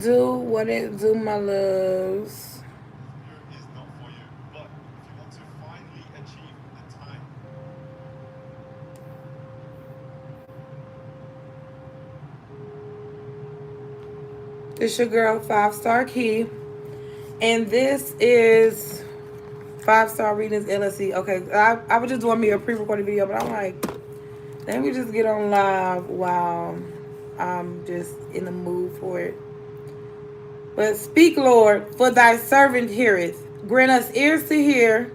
Do what it do, my loves. This your girl, Five Star Key. And this is Five Star Readings LLC. Okay, I was just doing me a pre-recorded video, but I'm like, let me just get on live while I'm just in the mood for it. But speak, Lord, for thy servant heareth. Grant us ears to hear,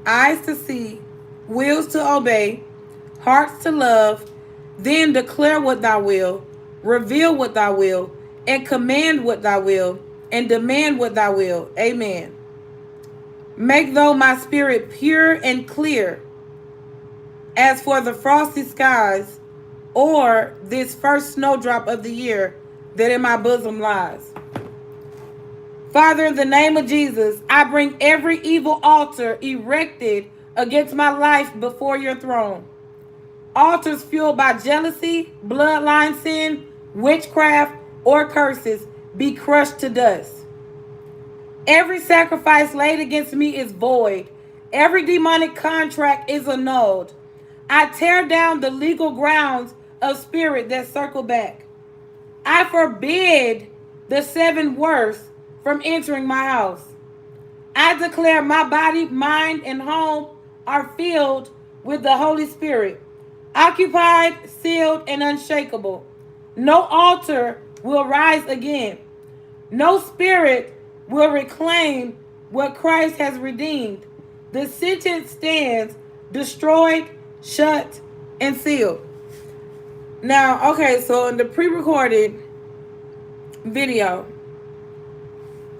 eyes to see, wills to obey, hearts to love, then declare what thou will, reveal what thou will, and command what thou will, and demand what thou will. Amen. Make thou my spirit pure and clear, as for the frosty skies, or this first snowdrop of the year that in my bosom lies. Father, in the name of Jesus, I bring every evil altar erected against my life before your throne. Altars fueled by jealousy, bloodline sin, witchcraft, or curses be crushed to dust. Every sacrifice laid against me is void. Every demonic contract is annulled. I tear down the legal grounds of spirit that circle back. I forbid the seven worst from entering my house. I declare my body, mind, and home are filled with the Holy Spirit, occupied, sealed, and unshakable. No altar will rise again. No spirit will reclaim what Christ has redeemed. The sentence stands destroyed, shut, and sealed. Now, okay, so in the pre-recorded video,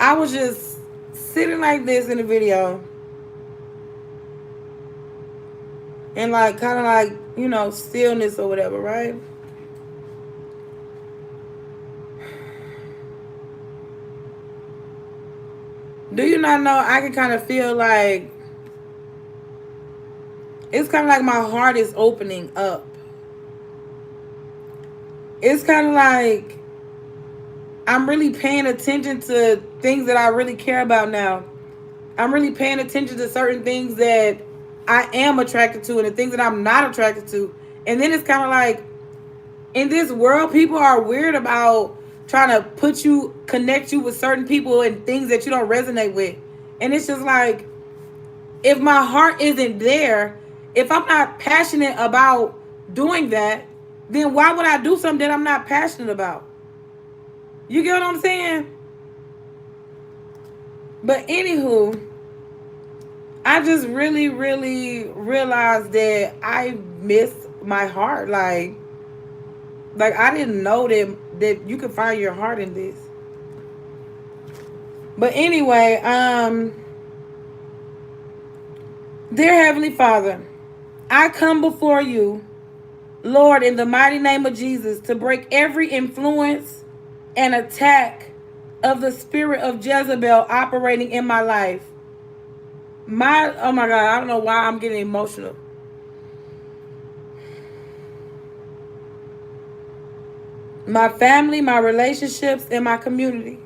I was just sitting like this in the video and like kind of like, stillness or whatever, right? Do you not know I can kind of feel like it's kind of like my heart is opening up. It's kind of like I'm really paying attention to things that I really care about now. I'm really paying attention to certain things that I am attracted to and the things that I'm not attracted to. And then it's kind of like in this world, people are weird about trying to connect you with certain people and things that you don't resonate with. And it's just like, if my heart isn't there, if I'm not passionate about doing that, then why would I do something that I'm not passionate about? You get what I'm saying? But anywho, I just really, really realized that I miss my heart. Like I didn't know that you could find your heart in this. But anyway, dear Heavenly Father, I come before you, Lord, in the mighty name of Jesus, to break every influence and attack of the spirit of Jezebel operating in my life. Oh my God, I don't know why I'm getting emotional. My family, my relationships, and my community.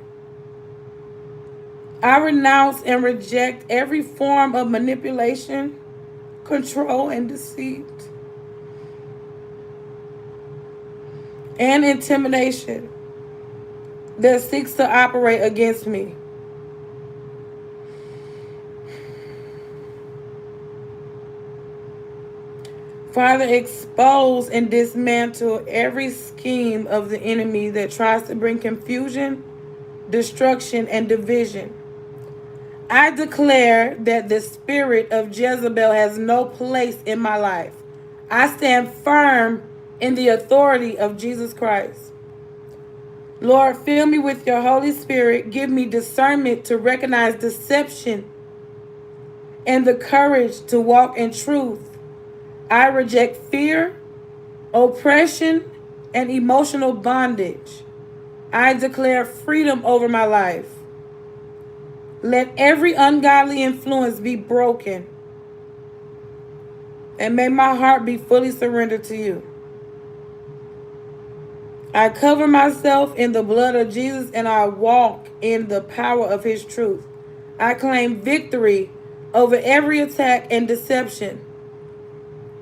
I renounce and reject every form of manipulation, control, and deceit, and intimidation that seeks to operate against me. Father, expose and dismantle every scheme of the enemy that tries to bring confusion, destruction, and division. I declare that the spirit of Jezebel has no place in my life. I stand firm in the authority of Jesus Christ. Lord, fill me with your Holy Spirit. Give me discernment to recognize deception and the courage to walk in truth. I reject fear, oppression, and emotional bondage. I declare freedom over my life. Let every ungodly influence be broken, and may my heart be fully surrendered to you. I cover myself in the blood of Jesus and I walk in the power of his truth. I claim victory over every attack and deception.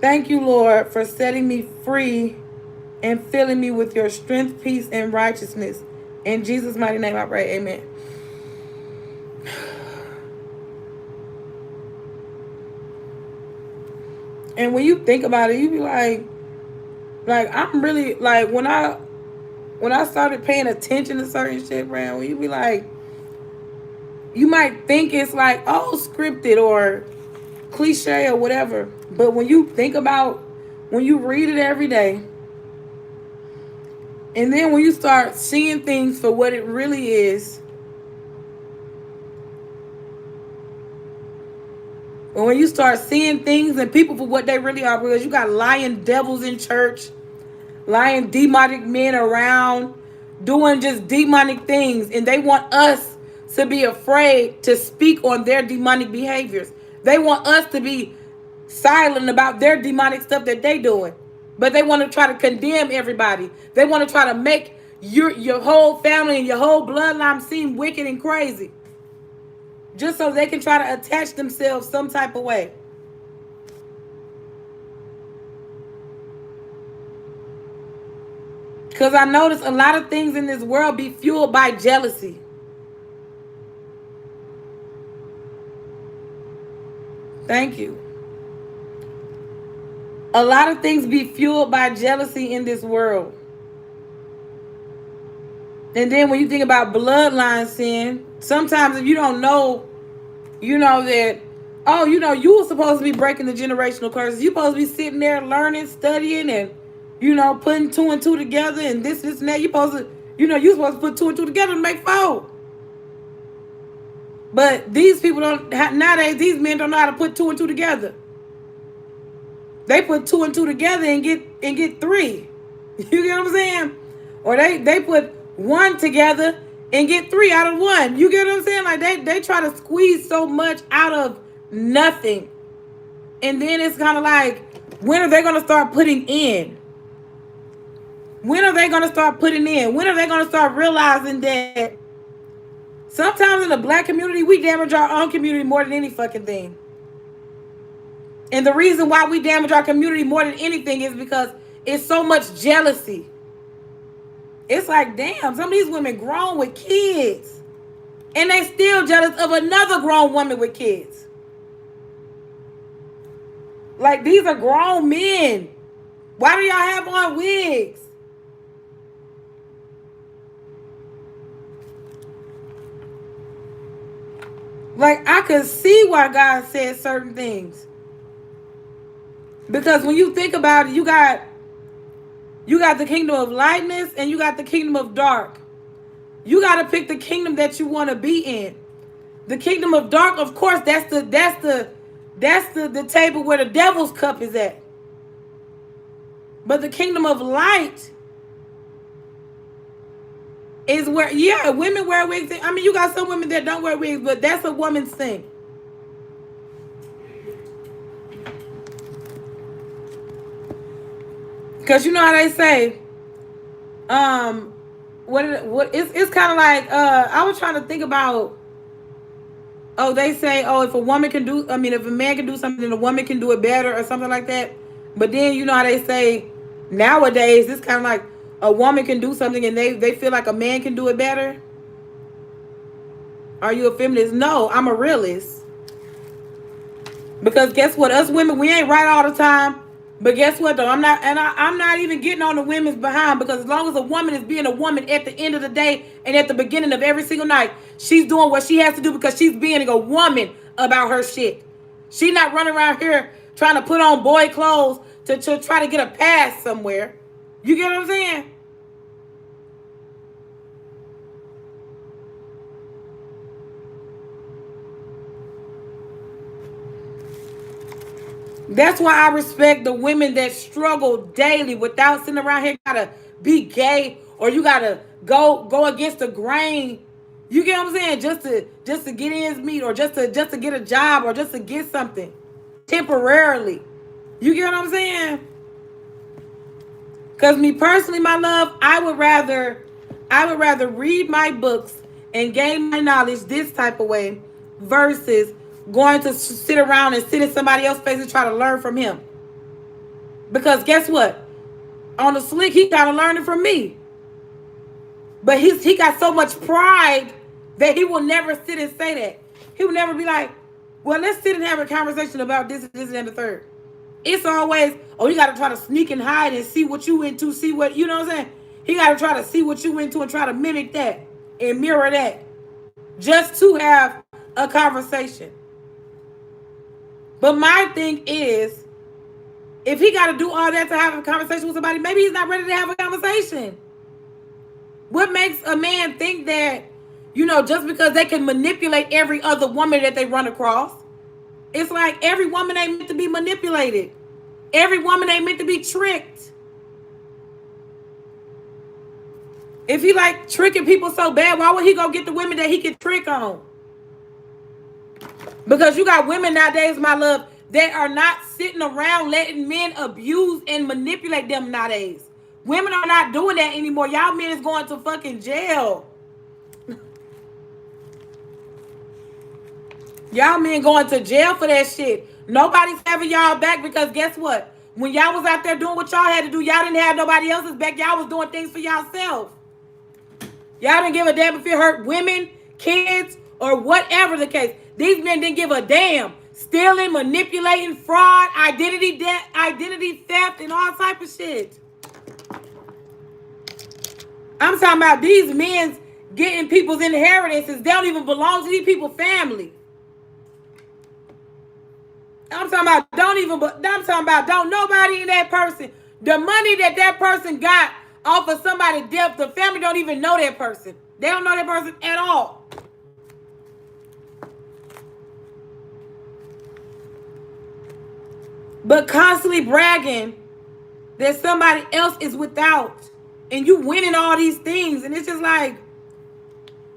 Thank you, Lord, for setting me free and filling me with your strength, peace, and righteousness. In Jesus' mighty name I pray, amen. And when you think about it, you be like I'm really like when I started paying attention to certain shit, man, when you be like, you might think it's like, oh, scripted or cliche or whatever. But when you think about, when you read it every day, and then when you start seeing things for what it really is, and when you start seeing things and people for what they really are, because you got lying devils in church, lying demonic men around, doing just demonic things, and they want us to be afraid to speak on their demonic behaviors. They want us to be silent about their demonic stuff that they doing. But they want to try to condemn everybody. They want to try to make your whole family and your whole bloodline seem wicked and crazy. Just so they can try to attach themselves some type of way. Because I notice a lot of things in this world be fueled by jealousy. Thank you. A lot of things be fueled by jealousy in this world. And then when you think about bloodline sin, sometimes if you don't know, you know that, oh, you know, you were supposed to be breaking the generational curses. You're supposed to be sitting there learning, studying, and, you know, putting two and two together and this and that. You're supposed to, you know, you're supposed to put two and two together to make four. But these people don't, nowadays, these men don't know how to put two and two together. They put two and two together and get three. You get what I'm saying? Or they put one together and get three out of one. You get what I'm saying? Like they try to squeeze so much out of nothing. And then it's kind of like, when are they going to start putting in? When are they going to start putting in? When are they going to start realizing that sometimes in the black community, we damage our own community more than any fucking thing. And the reason why we damage our community more than anything is because it's so much jealousy. It's like, damn, some of these women grown with kids. And they still jealous of another grown woman with kids. Like, these are grown men. Why do y'all have on wigs? Like, I could see why God said certain things. Because when you think about it, you got the kingdom of lightness and you got the kingdom of dark. You got to pick the kingdom that you want to be in. The kingdom of dark, of course, that's the table where the devil's cup is at. But the kingdom of light is where, yeah, women wear wigs. I mean, you got some women that don't wear wigs, but that's a woman's thing. Because you know how they say, it's kind of like, I was trying to think about, oh, they say, oh, if a man can do something, then a woman can do it better or something like that. But then you know how they say, nowadays, it's kind of like a woman can do something and they feel like a man can do it better. Are you a feminist? No, I'm a realist. Because guess what? Us women, we ain't right all the time. But guess what though? I'm not even getting on the women's behind, because as long as a woman is being a woman at the end of the day and at the beginning of every single night, she's doing what she has to do because she's being a woman about her shit. She's not running around here trying to put on boy clothes to try to get a pass somewhere. You get what I'm saying? That's why I respect the women that struggle daily without sitting around here gotta be gay or you gotta go against the grain. You get what I'm saying? Just to get ends meet, or just to get a job, or just to get something temporarily. You get what I'm saying? Because me personally, my love, I would rather read my books and gain my knowledge this type of way versus going to sit around and sit in somebody else's face and try to learn from him. Because guess what? On the slick, he kind of learning from me. But he got so much pride that he will never sit and say that. He will never be like, well, let's sit and have a conversation about this, and the third. It's always, oh, you got to try to sneak and hide and see what you into, see what, you know what I'm saying? He got to try to see what you into and try to mimic that and mirror that just to have a conversation. But my thing is, if he got to do all that to have a conversation with somebody, maybe he's not ready to have a conversation. What makes a man think that, just because they can manipulate every other woman that they run across? It's like every woman ain't meant to be manipulated. Every woman ain't meant to be tricked. If he like tricking people so bad, why would he go get the women that he can trick on? Because you got women nowadays, my love, that are not sitting around letting men abuse and manipulate them nowadays. Women are not doing that anymore. Y'all men is going to fucking jail. Y'all men going to jail for that shit. Nobody's having y'all back because guess what? When y'all was out there doing what y'all had to do, y'all didn't have nobody else's back. Y'all was doing things for yourself. Y'all didn't give a damn if it hurt women, kids, or whatever the case. These men didn't give a damn. Stealing, manipulating, fraud, identity theft, and all type of shit. I'm talking about these men getting people's inheritances. They don't even belong to these people's family. I'm talking about don't nobody in that person. The money that person got off of somebody's death, the family don't even know that person. They don't know that person at all. But constantly bragging that somebody else is without. And you winning all these things. And it's just like,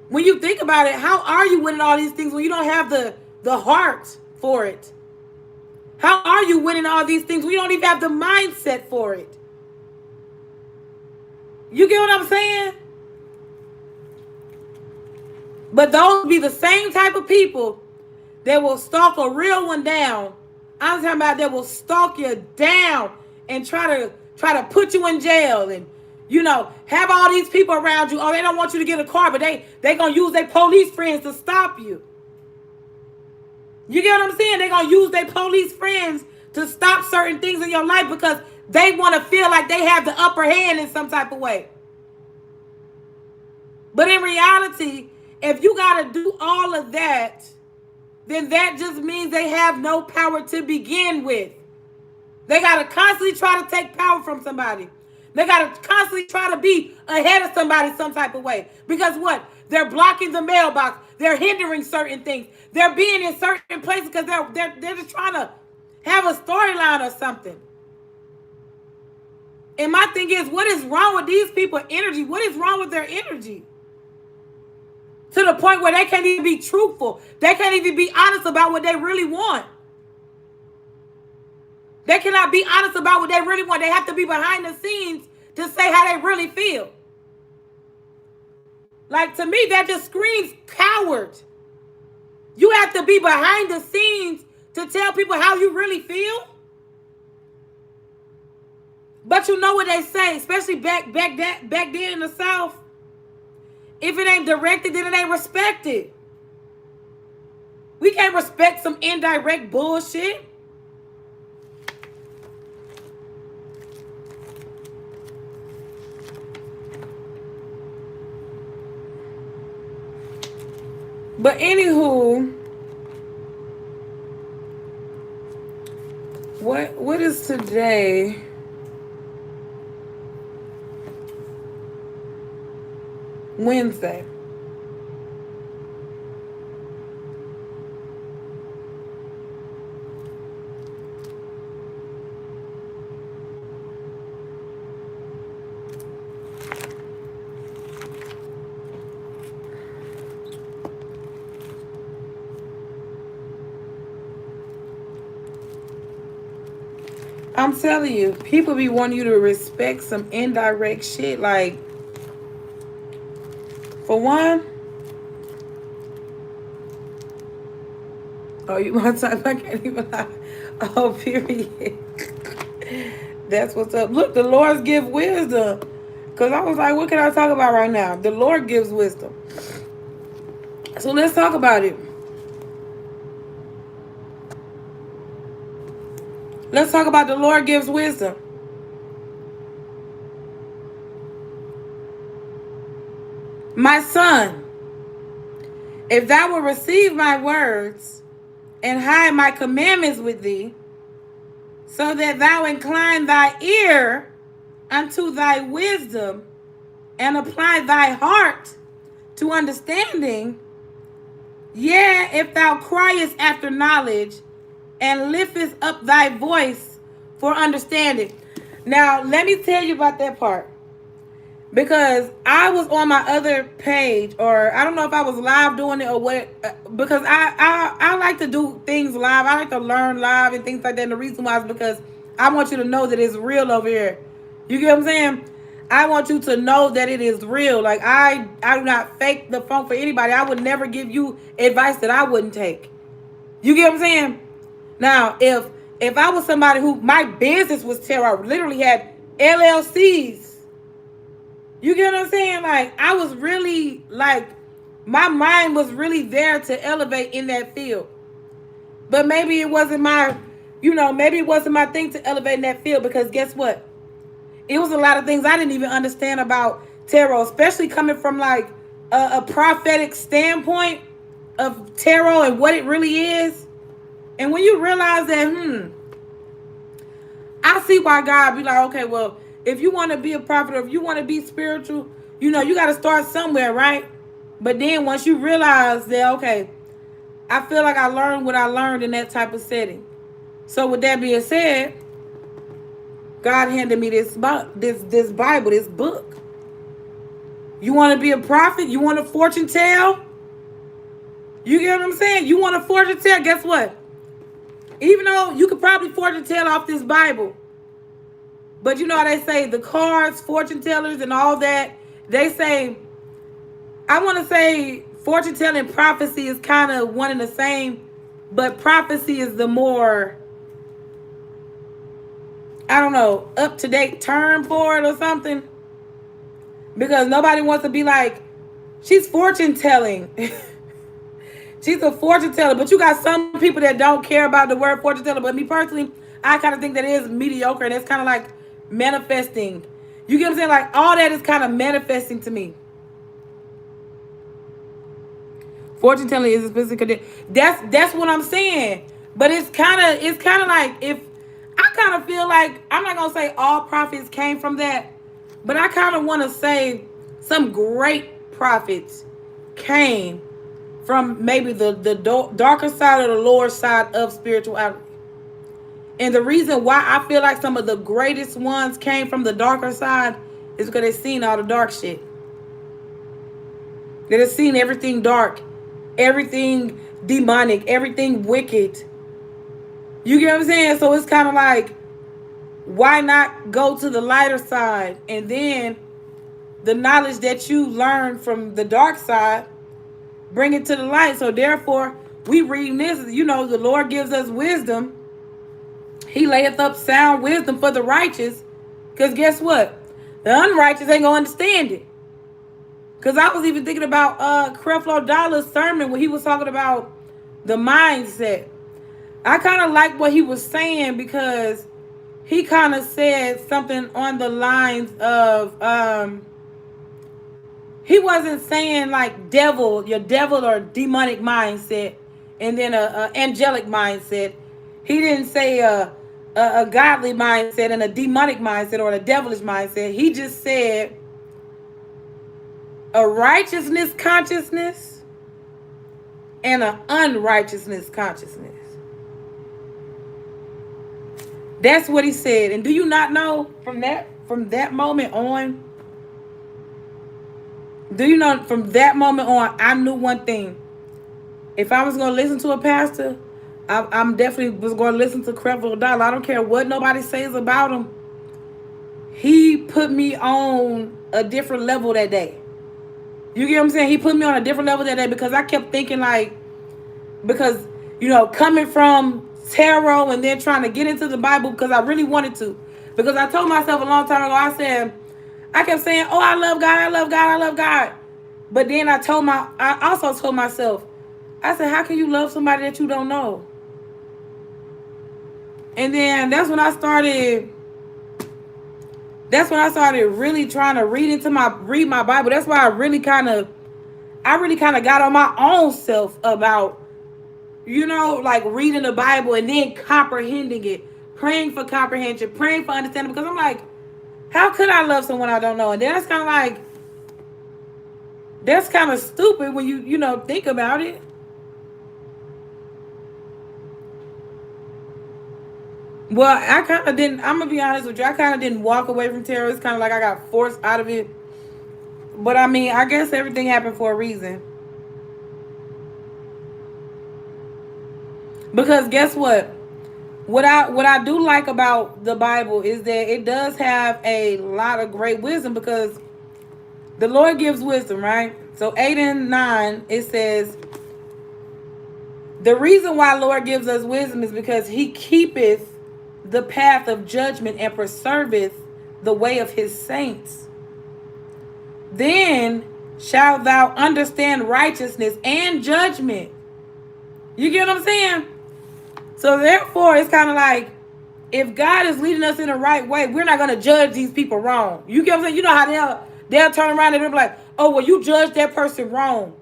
when you think about it, how are you winning all these things when you don't have the heart for it? How are you winning all these things when you don't even have the mindset for it? You get what I'm saying? But those be the same type of people that will stalk a real one down. I'm talking about that will stalk you down and try to put you in jail and have all these people around you. Oh, they don't want you to get a car, but they gonna use their police friends to stop you. You get what I'm saying? They're gonna use their police friends to stop certain things in your life because they want to feel like they have the upper hand in some type of way. But in reality, if you got to do all of that, then that just means they have no power to begin with. They got to constantly try to take power from somebody. They got to constantly try to be ahead of somebody some type of way. Because what? They're blocking the mailbox. They're hindering certain things. They're being in certain places because they're just trying to have a storyline or something. And my thing is, what is wrong with these people's energy? What is wrong with their energy? To the point where they can't even be truthful. They can't even be honest about what they really want. They cannot be honest about what they really want. They have to be behind the scenes to say how they really feel. Like, to me, that just screams coward. You have to be behind the scenes to tell people how you really feel. But you know what they say, especially back then in the South. If it ain't directed, then it ain't respected. We can't respect some indirect bullshit. But anywho, what is today? Wednesday. I'm telling you, people be wanting you to respect some indirect shit. Like, for one, oh, you want to talk? I can't even lie. Oh, period. That's what's up. Look, the Lord's give wisdom. Because I was like, what can I talk about right now? The Lord gives wisdom. So let's talk about it. Let's talk about the Lord gives wisdom. My son, if thou wilt receive my words and hide my commandments with thee, so that thou incline thy ear unto thy wisdom and apply thy heart to understanding, yea, if thou criest after knowledge and liftest up thy voice for understanding. Now, let me tell you about that part. Because I was on my other page, or I don't know if I was live doing it or what, because I like to do things live. I like to learn live and things like that. And the reason why is because I want you to know that it's real over here. You get what I'm saying? I want you to know that it is real. Like, I do not fake the funk for anybody. I would never give you advice that I wouldn't take. You get what I'm saying? Now, if I was somebody who, my business was terror, I literally had LLCs. You get what I'm saying? Like, I was really, like, my mind was really there to elevate in that field. But maybe it wasn't my, maybe it wasn't my thing to elevate in that field, because guess what? It was a lot of things I didn't even understand about tarot, especially coming from, like, a prophetic standpoint of tarot and what it really is. And when you realize that, I see why God be like, okay, well, if you want to be a prophet or if you want to be spiritual, you got to start somewhere, right? But then once you realize that, okay, I feel like I learned what I learned in that type of setting. So with that being said, God handed me this Bible, this book. You want to be a prophet? You want to fortune tell? You get what I'm saying? You want to fortune tell? Guess what? Even though you could probably fortune tell off this Bible, but you know how they say the cards, fortune tellers, and all that. They say, I want to say fortune telling and prophecy is kind of one and the same, but prophecy is the more, I don't know, up-to-date term for it or something. Because nobody wants to be like, she's fortune telling. She's a fortune teller. But you got some people that don't care about the word fortune teller. But me personally, I kind of think that it is mediocre. And it's kind of like manifesting. You get what I'm saying? Like, all that is kind of manifesting to me. Fortune telling is a specific. That's what I'm saying. But it's kind of like, if I kind of feel like, I'm not gonna say all prophets came from that, but I kind of want to say some great prophets came from maybe the darker side or the lower side of spirituality. And the reason why I feel like some of the greatest ones came from the darker side is because they've seen all the dark shit. They've seen everything dark, everything demonic, everything wicked. You get what I'm saying? So it's kind of like, why not go to the lighter side? And then the knowledge that you learn from the dark side, bring it to the light. So therefore, we read this, the Lord gives us wisdom. He layeth up sound wisdom for the righteous. Because guess what? The unrighteous ain't going to understand it. Because I was even thinking about Creflo Dollar's sermon when he was talking about the mindset. I kind of like what he was saying, because he kind of said something on the lines of, he wasn't saying like your devil or demonic mindset, and then a angelic mindset. He didn't say a godly mindset and a demonic mindset or a devilish mindset. He just said a righteousness consciousness and an unrighteousness consciousness. That's what he said. And do you not know from that moment on? Do you know from that moment on, I knew one thing. If I was going to listen to a pastor, I'm definitely was going to listen to Creflo Dollar. I don't care what nobody says about him. He put me on a different level that day. You get what I'm saying? He put me on a different level that day because I kept thinking like, because, coming from tarot and then trying to get into the Bible because I really wanted to. Because I told myself a long time ago, I kept saying, oh, I love God, I love God, I love God. But then I also told myself, I said, how can you love somebody that you don't know? And then that's when I started really trying to read my Bible. That's why I really kind of got on my own self about, like reading the Bible and then comprehending it, praying for comprehension, praying for understanding. Because I'm like, how could I love someone I don't know? And then that's kind of stupid when you think about it. Well, I kind of didn't. I'm gonna be honest with you. I kind of didn't walk away from tarot. It's kind of like I got forced out of it. But I mean, I guess everything happened for a reason. Because guess what? What I do like about the Bible is that it does have a lot of great wisdom, because the Lord gives wisdom, right? So 8 and 9, it says, the reason why Lord gives us wisdom is because he keepeth the path of judgment and preserveth the way of his saints. Then shalt thou understand righteousness and judgment. You get what I'm saying? So therefore, it's kind of like, if God is leading us in the right way, we're not going to judge these people wrong. You get what I'm saying? You know how they'll turn around and they'll be like, oh, well, you judged that person wrong.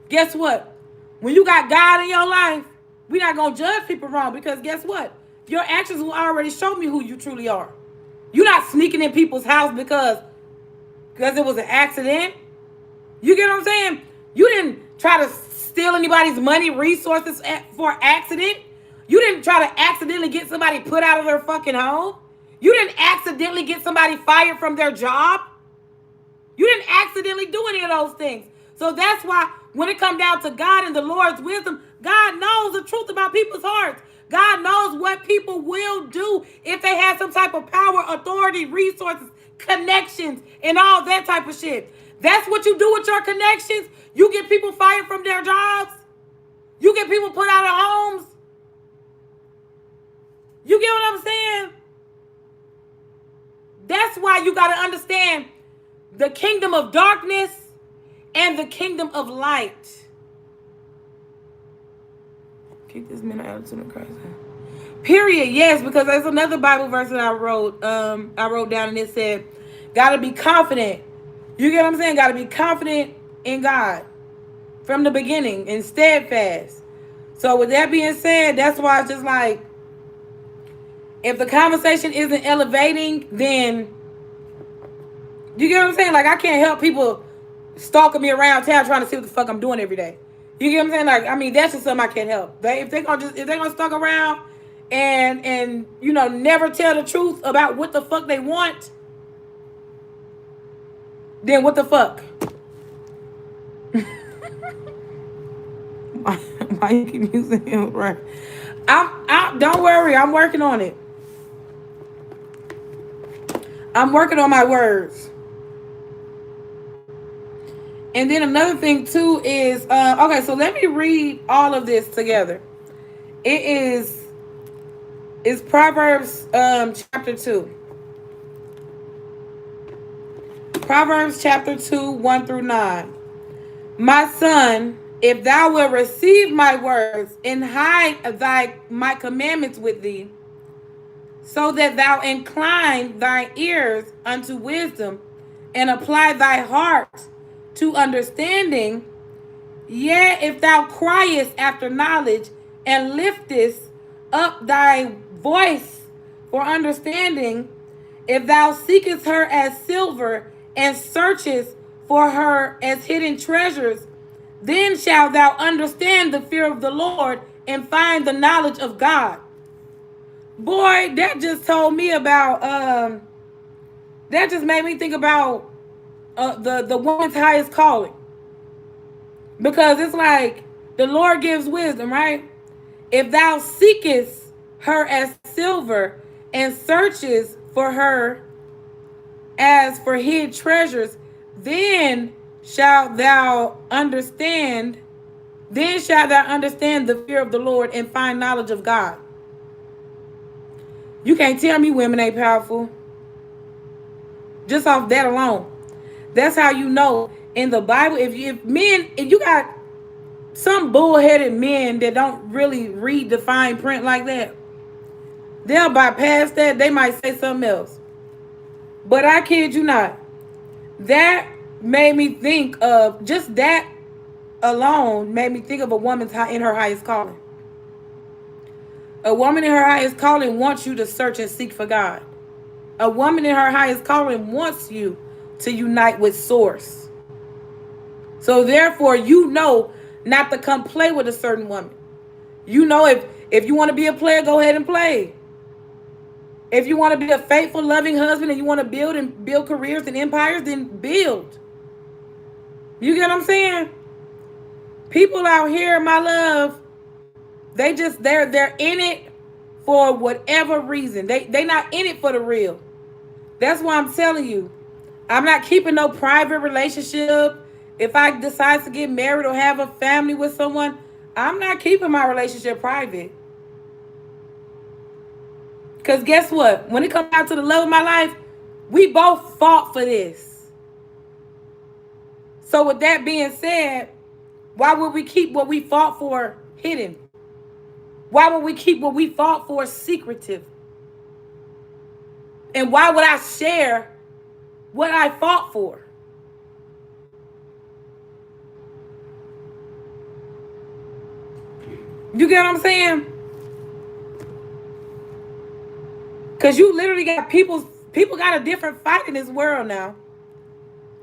Guess what? When you got God in your life, we're not going to judge people wrong, because guess what? Your actions will already show me who you truly are. You're not sneaking in people's house because it was an accident. You get what I'm saying? You didn't try to steal anybody's money, resources for accident. You didn't try to accidentally get somebody put out of their fucking home. You didn't accidentally get somebody fired from their job. You didn't accidentally do any of those things. So that's why when it comes down to God and the Lord's wisdom, God knows the truth about people's hearts. God knows what people will do if they have some type of power, authority, resources, connections, and all that type of shit. That's what you do with your connections. You get people fired from their jobs. You get people put out of homes. You get what I'm saying? That's why you got to understand the kingdom of darkness and the kingdom of light. Keep this man attitude of Christ. Period. Yes, because there's another Bible verse that I wrote down, and it said, gotta be confident. You get what I'm saying? Gotta be confident in God from the beginning and steadfast. So with that being said, that's why it's just like, if the conversation isn't elevating, then you get what I'm saying? Like, I can't help people stalking me around town trying to see what the fuck I'm doing every day. You get what I'm saying? Like, I mean, that's just something I can't help. If they're gonna stalk around and never tell the truth about what the fuck they want, then what the fuck? Why you keep using him? Right? Don't worry, I'm working on it. I'm working on my words. And then another thing too is, okay, so let me read all of this together. It's Proverbs chapter 2. Proverbs chapter 2, 1 through 9. My son, if thou wilt receive my words and hide my commandments with thee, so that thou incline thy ears unto wisdom and apply thy heart to understanding, yea, if thou criest after knowledge and liftest up thy voice for understanding, if thou seekest her as silver and searchest for her as hidden treasures, then shalt thou understand the fear of the Lord and find the knowledge of God. Boy, that just told me about, that just made me think about the woman's highest calling. Because it's like, the Lord gives wisdom, right? If thou seekest her as silver, and searchest for her as for hid treasures, then shalt thou understand, the fear of the Lord and find knowledge of God. You can't tell me women ain't powerful. Just off that alone. That's how you know in the Bible, if you got some bullheaded men that don't really read the fine print like that, they'll bypass that. They might say something else. But I kid you not. That made me think of, just that alone made me think of a woman in her highest calling. A woman in her highest calling wants you to search and seek for God. A woman in her highest calling wants you to unite with Source. So therefore, you know not to come play with a certain woman. You know, if you want to be a player, go ahead and play. If you want to be a faithful, loving husband and you want to build careers and empires, then build. You get what I'm saying? People out here, my love, they're in it for whatever reason. They not in it for the real. That's why I'm telling you, I'm not keeping no private relationship. If I decide to get married or have a family with someone, I'm not keeping my relationship private. Because guess what? When it comes down to the love of my life, we both fought for this. So with that being said, why would we keep what we fought for hidden? Why would we keep what we fought for secretive? And why would I share what I fought for? You get what I'm saying? Because you literally got people got a different fight in this world now.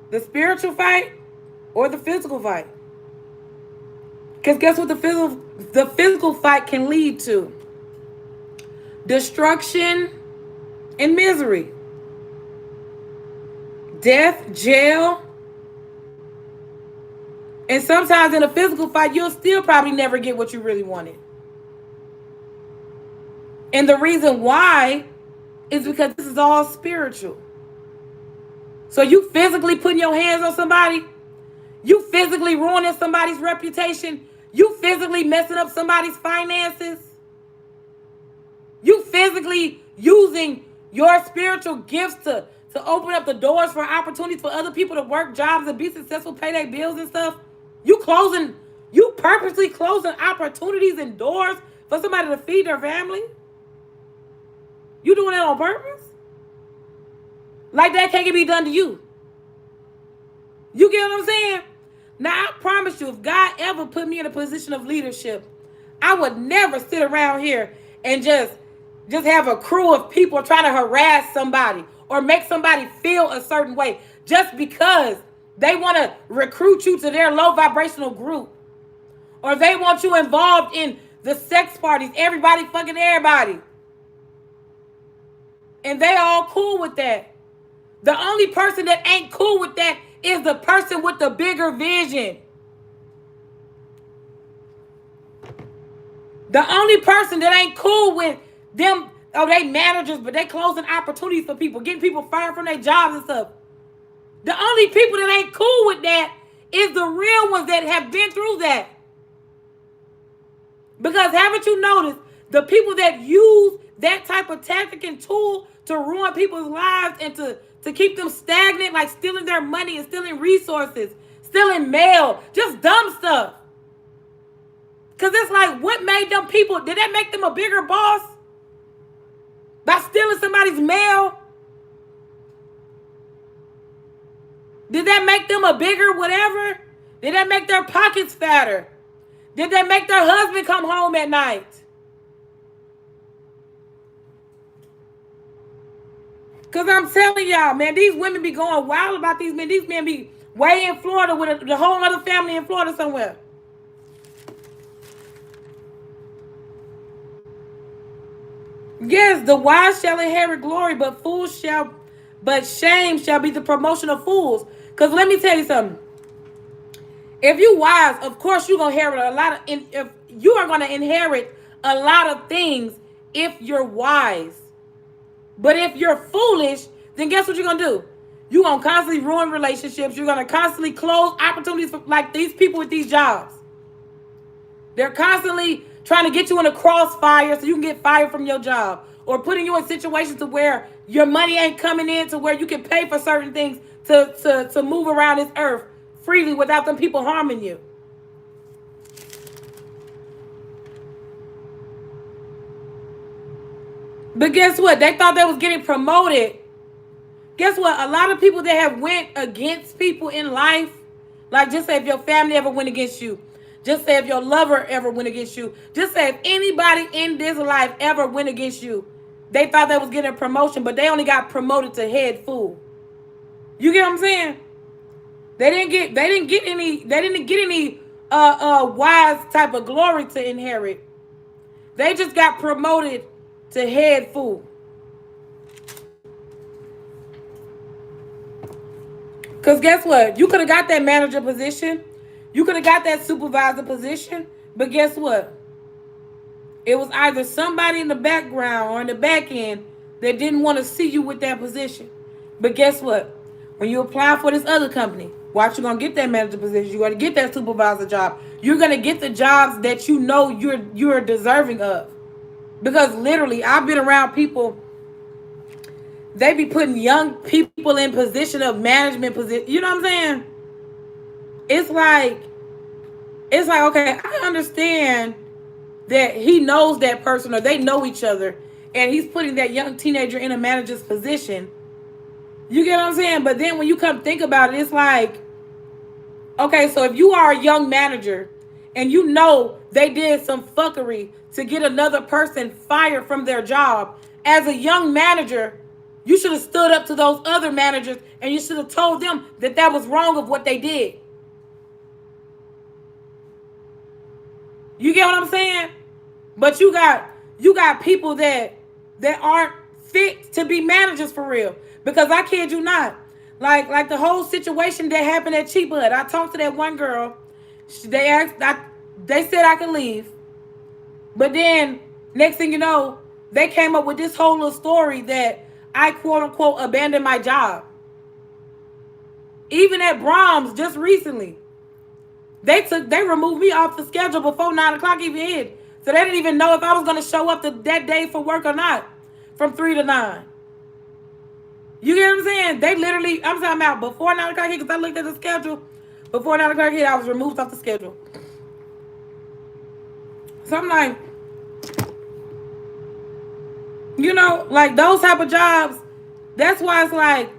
The spiritual fight or the physical fight. Because guess what the physical fight can lead to? Destruction and misery. Death, jail. And sometimes in a physical fight, you'll still probably never get what you really wanted. And the reason why is because this is all spiritual. So you physically putting your hands on somebody, you physically ruining somebody's reputation, you physically messing up somebody's finances, you physically using your spiritual gifts to open up the doors for opportunities for other people to work jobs and be successful, pay their bills and stuff. You purposely closing opportunities and doors for somebody to feed their family. You doing that on purpose? Like that can't be done to you. You get what I'm saying? Now, I promise you, if God ever put me in a position of leadership, I would never sit around here and just have a crew of people trying to harass somebody or make somebody feel a certain way just because they want to recruit you to their low vibrational group, or they want you involved in the sex parties, everybody fucking everybody. And they all cool with that. The only person that ain't cool with that is the person with the bigger vision. The only person that ain't cool with them, they managers, but they closing opportunities for people, getting people fired from their jobs and stuff. The only people that ain't cool with that is the real ones that have been through that. Because haven't you noticed, the people that use that type of tactic and tool to ruin people's lives and to keep them stagnant, like stealing their money and stealing resources, stealing mail, just dumb stuff. Because it's like, what made them people, did that make them a bigger boss? By stealing somebody's mail? Did that make them a bigger whatever? Did that make their pockets fatter? Did that make their husband come home at night? Because I'm telling y'all, man, these women be going wild about these men. These men be way in Florida with the whole other family in Florida somewhere. Yes, the wise shall inherit glory, but shame shall be the promotion of fools. Because let me tell you something. If you wise, of course you're gonna inherit if you are gonna inherit a lot of things if you're wise. But if you're foolish, then guess what you're going to do? You're going to constantly ruin relationships. You're going to constantly close opportunities for like these people with these jobs. They're constantly trying to get you in a crossfire so you can get fired from your job, or putting you in situations to where your money ain't coming in to where you can pay for certain things to move around this earth freely without them people harming you. But guess what? They thought they was getting promoted. Guess what? A lot of people that have went against people in life, like just say if your family ever went against you, just say if your lover ever went against you, just say if anybody in this life ever went against you, they thought they was getting a promotion, but they only got promoted to head fool. You get what I'm saying? They didn't get any wise type of glory to inherit. They just got promoted to head fool. Because guess what? You could have got that manager position. You could have got that supervisor position. But guess what? It was either somebody in the background or in the back end that didn't want to see you with that position. But guess what? When you apply for this other company, watch, you're going to get that manager position. You're going to get that supervisor job. You're going to get the jobs that you know you're deserving of. Because literally, I've been around people, they be putting young people in position of management position. You know what I'm saying? It's like, okay, I understand that he knows that person or they know each other and he's putting that young teenager in a manager's position. You get what I'm saying? But then when you come think about it, it's like, okay, so if you are a young manager and you know they did some fuckery to get another person fired from their job, as a young manager, you should have stood up to those other managers and you should have told them that that was wrong of what they did. You get what I'm saying? But you got people that aren't fit to be managers for real. Because I kid you not, like the whole situation that happened at Cheap Hood. I talked to that one girl. They said I could leave. But then next thing you know, they came up with this whole little story that I quote unquote abandoned my job. Even at Brahms just recently, they removed me off the schedule before 9 o'clock even hit. So they didn't even know if I was going to show up that day for work or not, from 3 to 9. You get what I'm saying? They literally, I'm talking about before 9 o'clock hit, because I looked at the schedule. Before 9 o'clock hit, I was removed off the schedule. So I'm like, you know, like those type of jobs, that's why it's like,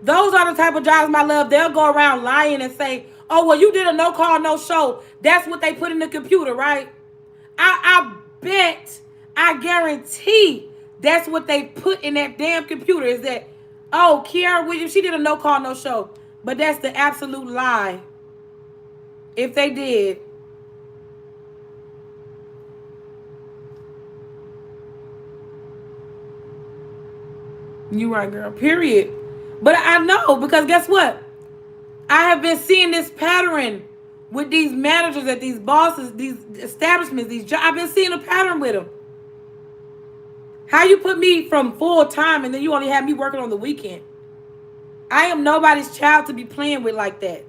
those are the type of jobs, my love, they'll go around lying and say, oh, well, you did a no call, no show. That's what they put in the computer, right? I bet, I guarantee that's what they put in that damn computer is that, oh, Kiara Williams, she did a no call, no show. But that's the absolute lie. If they did. You right, girl. Period. But I know, because guess what? I have been seeing this pattern with these managers at these bosses, these establishments, these jobs. I've been seeing a pattern with them. How you put me from full time and then you only have me working on the weekend? I am nobody's child to be playing with like that.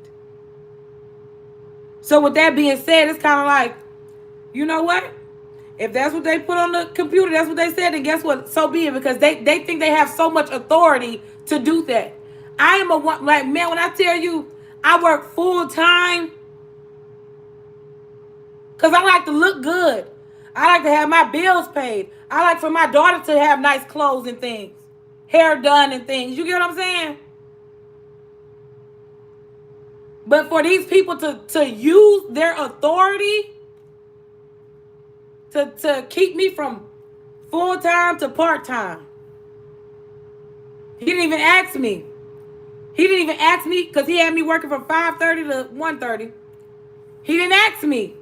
So with that being said, it's kind of like, you know what? If that's what they put on the computer, that's what they said, then guess what? So be it, because they think they have so much authority to do that. I am like, man, when I tell you I work full time, because I like to look good. I like to have my bills paid. I like for my daughter to have nice clothes and things. Hair done and things. You get what I'm saying? But for these people to use their authority to keep me from full-time to part-time. He didn't even ask me. He didn't even ask me, because he had me working from 5:30 to 1:30. He didn't ask me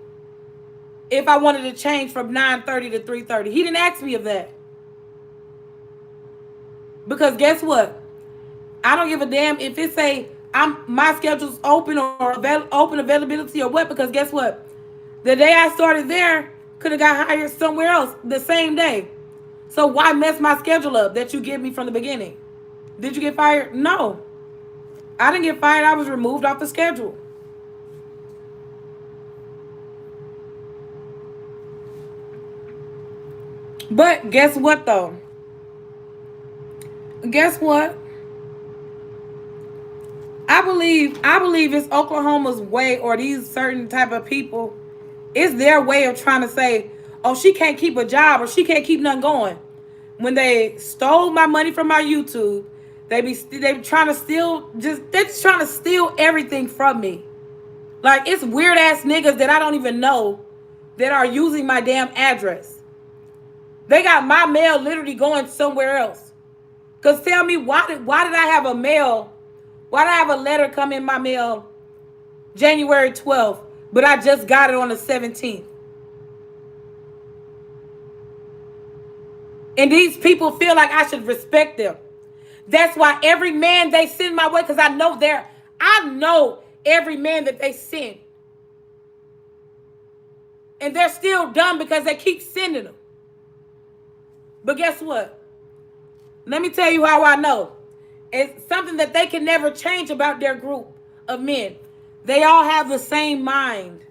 if I wanted to change from 9:30 to 3:30. He didn't ask me of that. Because guess what? I don't give a damn if it say my schedule's open or open availability or what, because guess what? The day I started there, could have got hired somewhere else the same day. So why mess my schedule up that you give me from the beginning? Did you get fired? No. I didn't get fired. I was removed off the schedule. But guess what though? Guess what? I believe it's Oklahoma's way, or these certain type of people, it's their way of trying to say, oh, she can't keep a job or she can't keep nothing going. When they stole my money from my YouTube, they trying to steal, they're just trying to steal everything from me. Like, it's weird ass niggas that I don't even know that are using my damn address. They got my mail literally going somewhere else. Cause tell me, why did I have a mail? Why did I have a letter come in my mail January 12th, but I just got it on the 17th? And these people feel like I should respect them. That's why every man they send my way, because I know every man that they send. And they're still dumb because they keep sending them. But guess what? Let me tell you how I know. It's something that they can never change about their group of men. They all have the same mind.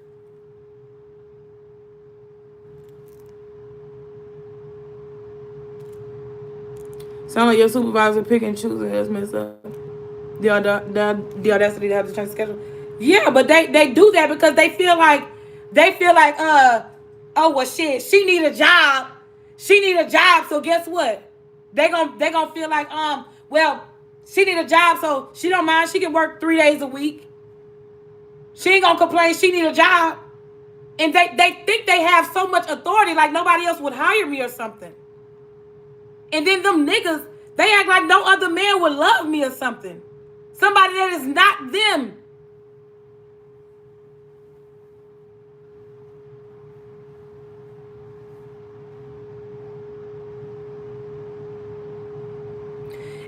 Sound like your supervisor pick and choose and mess up. The audacity to have to change the schedule. Yeah, but they do that because they feel like oh well shit, she need a job. She need a job, so guess what? They gonna feel like well, she need a job, so she don't mind. She can work 3 days a week. She ain't gonna complain. She need a job. And they think they have so much authority, like nobody else would hire me or something. And then them niggas, they act like no other man would love me or something. Somebody that is not them.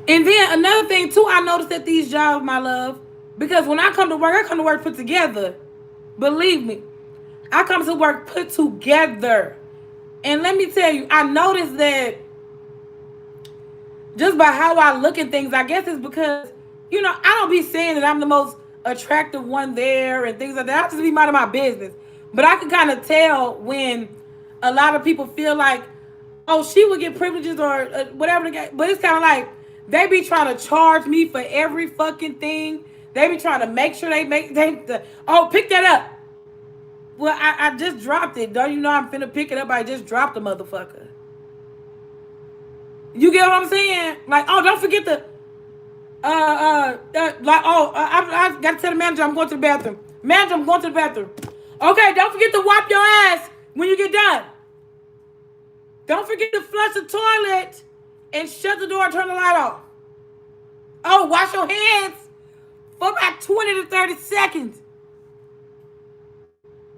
And then another thing too, I noticed at these jobs, my love, because when I come to work put together. Believe me, I come to work put together. And let me tell you, I noticed that just by how I look at things, I guess it's because, I don't be saying that I'm the most attractive one there and things like that. I just be minding my business. But I can kind of tell when a lot of people feel like, oh, she would get privileges or whatever. But it's kind of like, they be trying to charge me for every fucking thing. They be trying to make sure pick that up. Well, I just dropped it. Don't you know I'm finna pick it up? I just dropped the motherfucker. You get what I'm saying? Like, oh, don't forget the, I gotta tell the manager I'm going to the bathroom. Manager, I'm going to the bathroom. Okay, don't forget to wipe your ass when you get done. Don't forget to flush the toilet and shut the door and turn the light off. Oh, wash your hands for about 20 to 30 seconds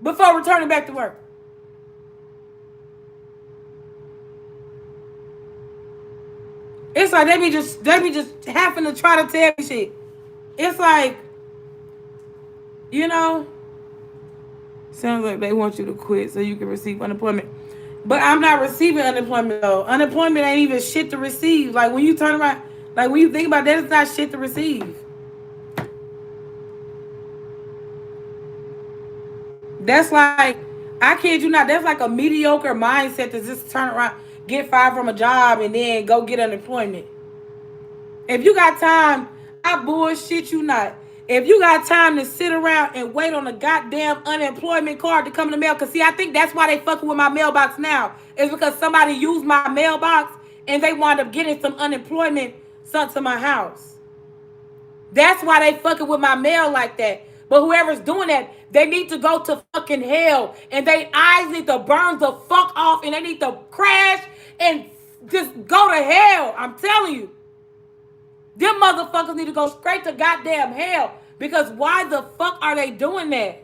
before returning back to work. It's like they be just having to try to tell me shit. It's like, sounds like they want you to quit so you can receive unemployment. But I'm not receiving unemployment though. Unemployment ain't even shit to receive. Like when you turn around, like when you think about that, it's not shit to receive. That's like, I kid you not, that's like a mediocre mindset to just turn around, get fired from a job, and then go get unemployment. If you got time, I bullshit you not. If you got time to sit around and wait on a goddamn unemployment card to come in the mail, because see, I think that's why they fucking with my mailbox now. Is because somebody used my mailbox and they wound up getting some unemployment sent to my house. That's why they fucking with my mail like that. But whoever's doing that, they need to go to fucking hell. And their eyes need to burn the fuck off. And they need to crash and just go to hell. I'm telling you. Them motherfuckers need to go straight to goddamn hell. Because why the fuck are they doing that?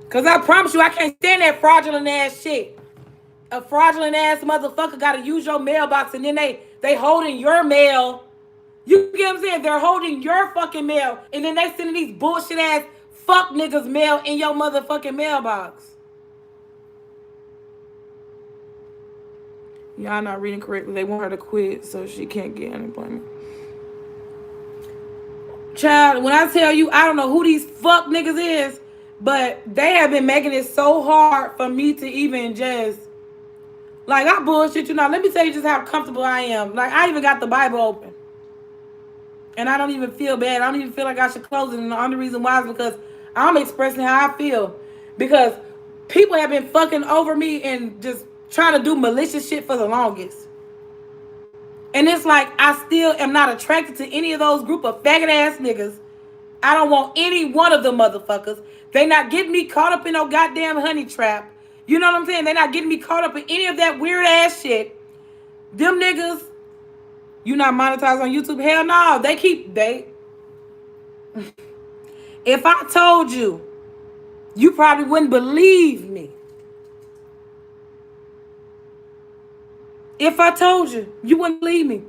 Because I promise you, I can't stand that fraudulent ass shit. A fraudulent ass motherfucker got to use your mailbox and then they holding your mail. You get what I'm saying? They're holding your fucking mail and then they sending these bullshit ass fuck niggas mail in your motherfucking mailbox. Y'all not reading correctly. They want her to quit so she can't get unemployment. Child, when I tell you, I don't know who these fuck niggas is, but they have been making it so hard for me to even just, like, I bullshit you now. Let me tell you just how comfortable I am. Like, I even got the Bible open. And I don't even feel bad. I don't even feel like I should close it. And the only reason why is because I'm expressing how I feel. Because people have been fucking over me and just trying to do malicious shit for the longest. And it's like, I still am not attracted to any of those group of faggot ass niggas. I don't want any one of them motherfuckers. They not getting me caught up in no goddamn honey trap. You know what I'm saying? They not getting me caught up in any of that weird ass shit. Them niggas, you not monetized on YouTube? Hell no. If I told you, you probably wouldn't believe me. If I told you, you wouldn't believe me.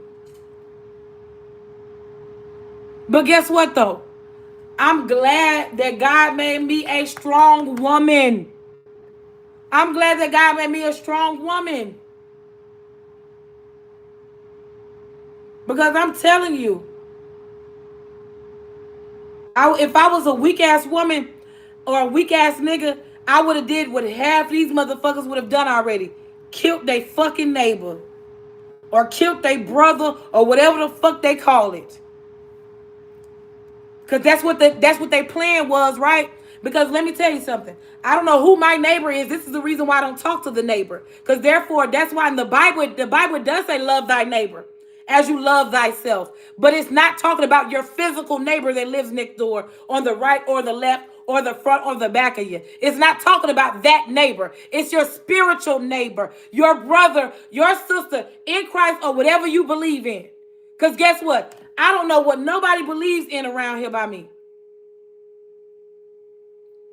But guess what though? I'm glad that God made me a strong woman. I'm glad that God made me a strong woman. Because I'm telling you, if I was a weak ass woman or a weak ass nigga, I would have did what half these motherfuckers would have done already. Killed their fucking neighbor. Or killed their brother or whatever the fuck they call it. Because that's what their plan was, right? Because let me tell you something. I don't know who my neighbor is. This is the reason why I don't talk to the neighbor. Because therefore, that's why in the Bible does say love thy neighbor as you love thyself. But it's not talking about your physical neighbor that lives next door on the right or the left or the front or the back of you. It's not talking about that neighbor. It's your spiritual neighbor, your brother, your sister in Christ or whatever you believe in. Because guess what? I don't know what nobody believes in around here by me.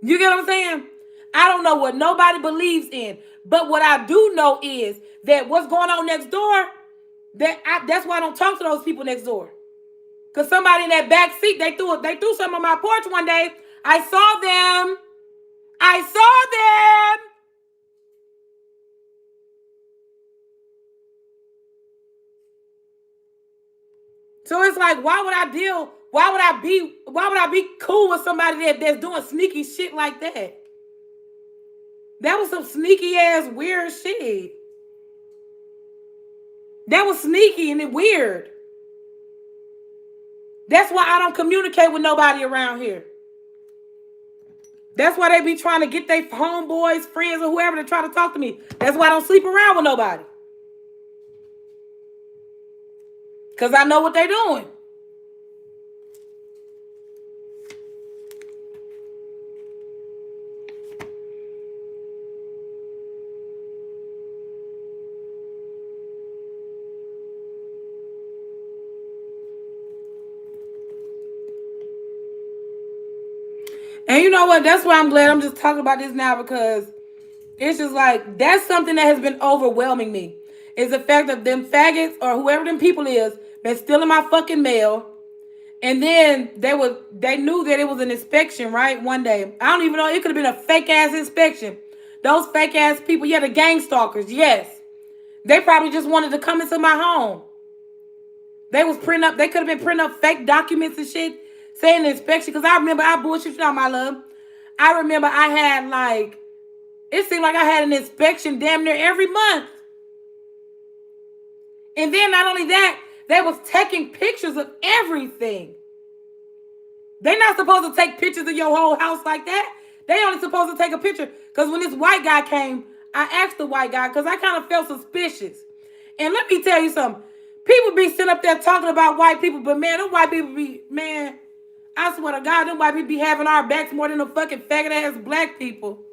You get what I'm saying? I don't know what nobody believes in. But what I do know is that what's going on next door, that's why I don't talk to those people next door. Because somebody in that back seat, they threw something on my porch one day. I saw them. So it's like, why would I be cool with somebody that's doing sneaky shit like that? That was some sneaky ass weird shit. That was sneaky and weird. That's why I don't communicate with nobody around here. That's why they be trying to get their homeboys, friends, or whoever to try to talk to me. That's why I don't sleep around with nobody. Because I know what they're doing. And you know what? That's why I'm glad I'm just talking about this now, because it's just like, that's something that has been overwhelming me. Is the fact that them faggots or whoever them people is been stealing my fucking mail. And then they knew that it was an inspection, right? One day. I don't even know. It could have been a fake ass inspection. Those fake ass people, yeah, the gang stalkers, yes. They probably just wanted to come into my home. They could have been printing up fake documents and shit saying the inspection. Because I remember, I bullshit you out, my love. I remember I had it seemed like I had an inspection damn near every month. And then not only that, they was taking pictures of everything. They're not supposed to take pictures of your whole house like that. They only supposed to take a picture. Because when this white guy came, I asked the white guy because I kind of felt suspicious. And let me tell you something. People be sitting up there talking about white people, but man, them white people man, I swear to God, them white people be having our backs more than the fucking faggot ass black people.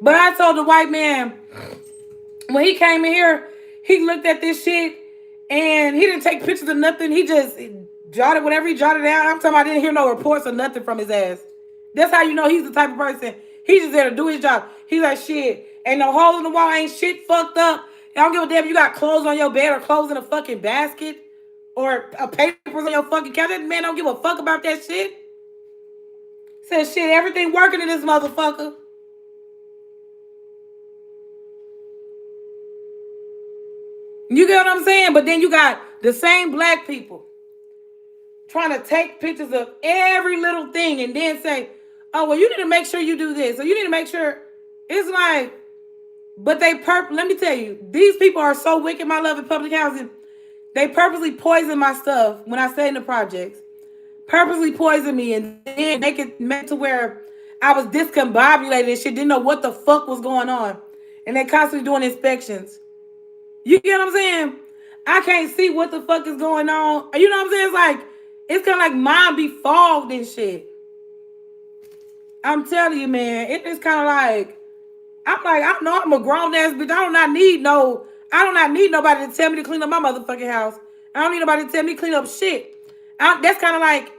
But I told the white man, when he came in here, he looked at this shit and he didn't take pictures of nothing. He just jotted whatever he jotted down. I'm talking about I didn't hear no reports or nothing from his ass. That's how you know he's the type of person. He's just there to do his job. He's like, shit, ain't no hole in the wall, ain't shit fucked up. I don't give a damn if you got clothes on your bed or clothes in a fucking basket or a papers on your fucking couch. That man don't give a fuck about that shit. Said shit, everything working in this motherfucker. You get what I'm saying? But then you got the same black people trying to take pictures of every little thing and then say, oh, well, you need to make sure you do this. Or you need to make sure. It's like, but let me tell you, these people are so wicked, my love, in public housing. They purposely poison my stuff when I stay in the projects. Purposely poison me and then make it to where I was discombobulated and shit, didn't know what the fuck was going on. And they constantly doing inspections. You get what I'm saying? I can't see what the fuck is going on. You know what I'm saying? It's kind of like mine be fogged and shit. I'm telling you, man, it's kind of like, I know I'm a grown ass bitch. I do not need nobody to tell me to clean up my motherfucking house. I don't need nobody to tell me to clean up shit. That's kind of like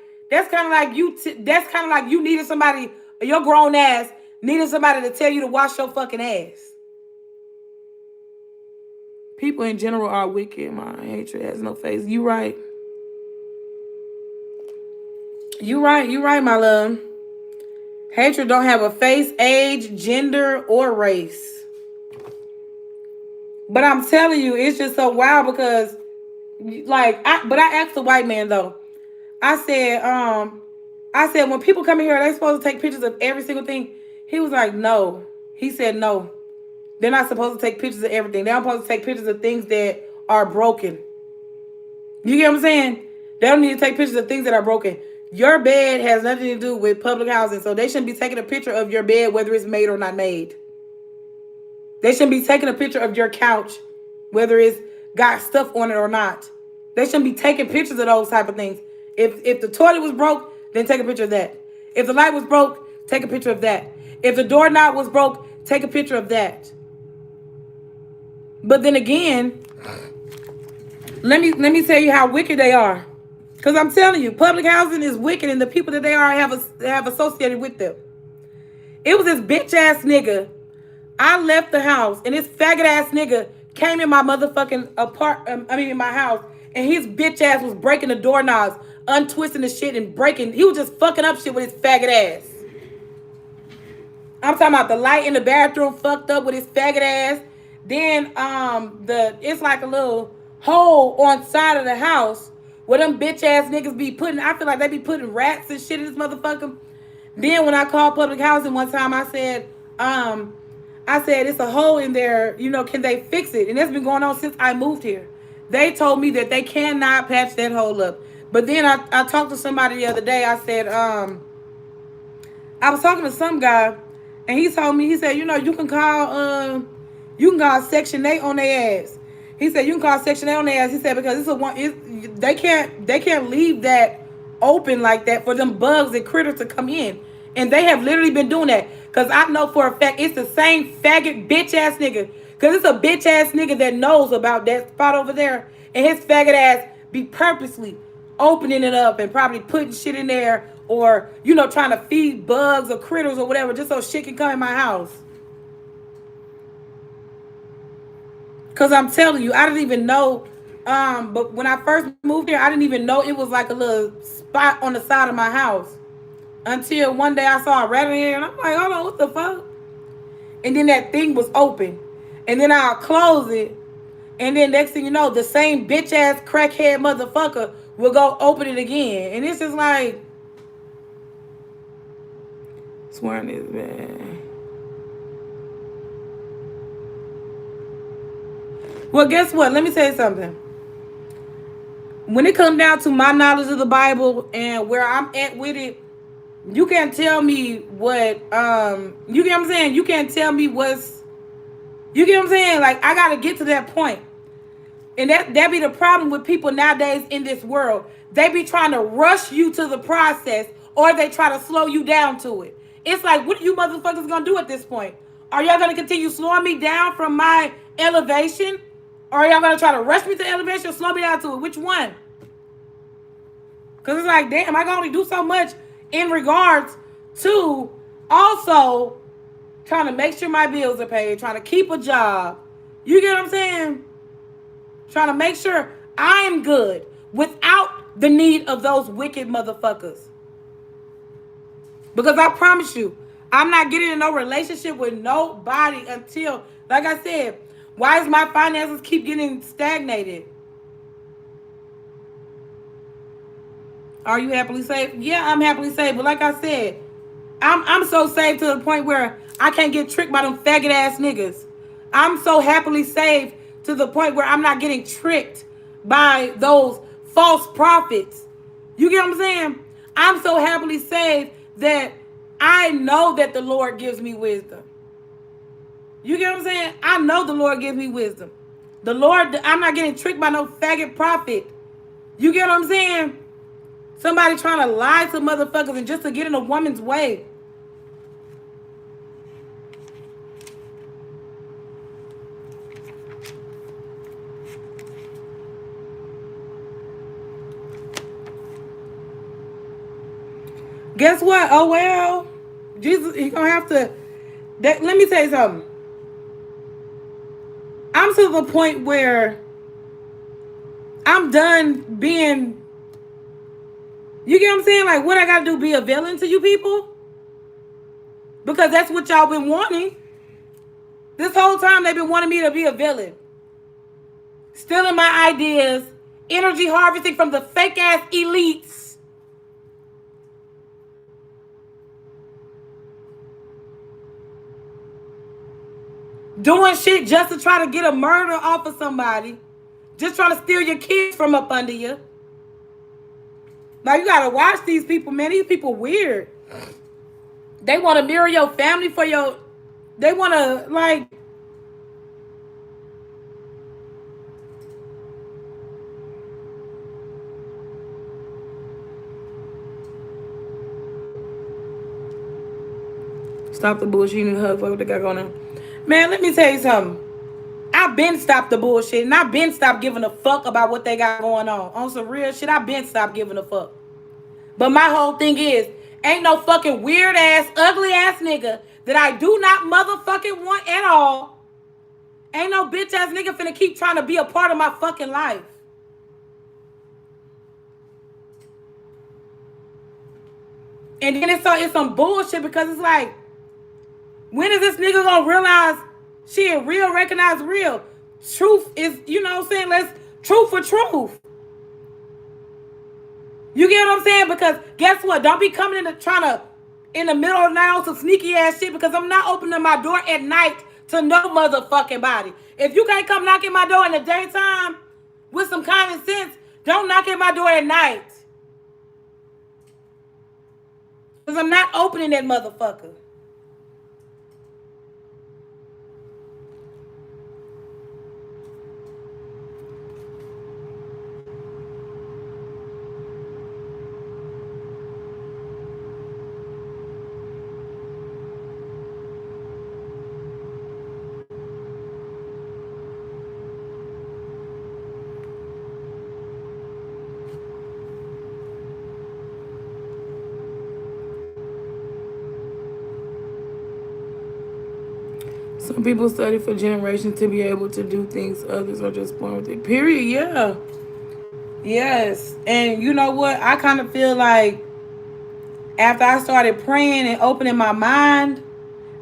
you needed somebody, your grown ass needed somebody to tell you to wash your fucking ass. People in general are wicked. My hatred has no face. You right. You right, my love. Hatred don't have a face, age, gender, or race. But I'm telling you, it's just so wild because, I asked the white man though. I said, when people come in here, are they supposed to take pictures of every single thing? He was like, no. He said, no. They're not supposed to take pictures of everything. They're supposed to take pictures of things that are broken. You get what I'm saying? They don't need to take pictures of things that are broken. Your bed has nothing to do with public housing, so they shouldn't be taking a picture of your bed, whether it's made or not made. They shouldn't be taking a picture of your couch, whether it's got stuff on it or not. They shouldn't be taking pictures of those type of things. If the toilet was broke, then take a picture of that. If the light was broke, take a picture of that. If the doorknob was broke, take a picture of that. But then again, let me tell you how wicked they are. Because I'm telling you, public housing is wicked, and the people that they are have associated with them. It was this bitch ass nigga. I left the house, and this faggot ass nigga came in my motherfucking in my house, and his bitch ass was breaking the doorknobs, untwisting the shit and breaking. He was just fucking up shit with his faggot ass. I'm talking about the light in the bathroom fucked up with his faggot ass. Then it's like a little hole on side of the house where them bitch ass niggas be putting. I feel like they be putting rats and shit in this motherfucker. Then when I called public housing one time, I said it's a hole in there. You know, can they fix it? And that's been going on since I moved here. They told me that they cannot patch that hole up. But then I talked to somebody the other day. I said I was talking to some guy, and he told me, he said, you know, you can call Section 8 on their ass. He said you can call Section 8 on their ass. He said because they can't leave that open like that for them bugs and critters to come in. And they have literally been doing that. Because I know for a fact it's the same faggot bitch ass nigga. Because it's a bitch ass nigga that knows about that spot over there. And his faggot ass be purposely opening it up and probably putting shit in there. Or, you know, trying to feed bugs or critters or whatever just so shit can come in my house. Because I'm telling you, I didn't even know. But when I first moved here, I didn't even know it was like a little spot on the side of my house. Until one day I saw a rat in here, and I'm like, hold on, what the fuck? And then that thing was open. And then I'll close it. And then next thing you know, the same bitch-ass crackhead motherfucker will go open it again. And it's just like, swearing this, man. Well, guess what? Let me tell you something. When it comes down to my knowledge of the Bible and where I'm at with it, you can't tell me what, you get what I'm saying? You can't tell me what's, you get what I'm saying? Like, I got to get to that point. And that be the problem with people nowadays in this world. They be trying to rush you to the process, or they try to slow you down to it. It's like, what are you motherfuckers going to do at this point? Are y'all going to continue slowing me down from my elevation? Or are y'all going to try to rush me to elevation or slow me down to it? Which one? Because it's like, damn, I can only do so much in regards to also trying to make sure my bills are paid, trying to keep a job. You get what I'm saying? Trying to make sure I'm good without the need of those wicked motherfuckers. Because I promise you, I'm not getting in no relationship with nobody until, like I said, why is my finances keep getting stagnated? Are you happily saved? Yeah, I'm happily saved. But like I said, I'm so saved to the point where I can't get tricked by them faggot ass niggas. I'm so happily saved to the point where I'm not getting tricked by those false prophets. You get what I'm saying? I'm so happily saved that I know that the Lord gives me wisdom. You get what I'm saying? I know the Lord gives me wisdom. The Lord, I'm not getting tricked by no faggot prophet. You get what I'm saying? Somebody trying to lie to motherfuckers and just to get in a woman's way. Guess what? Oh well. Jesus, he gonna have to. Let me tell you something. I'm to the point where I'm done being. You get what I'm saying? Like, what I gotta do? Be a villain to you people? Because that's what y'all been wanting. This whole time they've been wanting me to be a villain. Stealing my ideas, energy harvesting from the fake ass elites. Doing shit just to try to get a murder off of somebody. Just trying to steal your kids from up under you. Now you gotta watch these people, man. These people weird. They want to mirror your family for your. They want to like. Stop the bullshit and hug. What they got going on? Man, let me tell you something. I've been stopped the bullshit and I've been stopped giving a fuck about what they got going on. On some real shit, I've been stopped giving a fuck. But my whole thing is, ain't no fucking weird ass, ugly ass nigga that I do not motherfucking want at all. Ain't no bitch ass nigga finna keep trying to be a part of my fucking life. And then it's some bullshit because it's like, when is this nigga gonna realize shit, real recognize real? Truth is, you know what I'm saying? Let's truth for truth. You get what I'm saying? Because guess what? Don't be coming in trying to in the middle of the night on some sneaky ass shit because I'm not opening my door at night to no motherfucking body. If you can't come knock at my door in the daytime with some common sense, don't knock at my door at night. Because I'm not opening that motherfucker. Some people study for generations to be able to do things others are just born with it. Period. Yeah. Yes. And you know what? I kind of feel like after I started praying and opening my mind,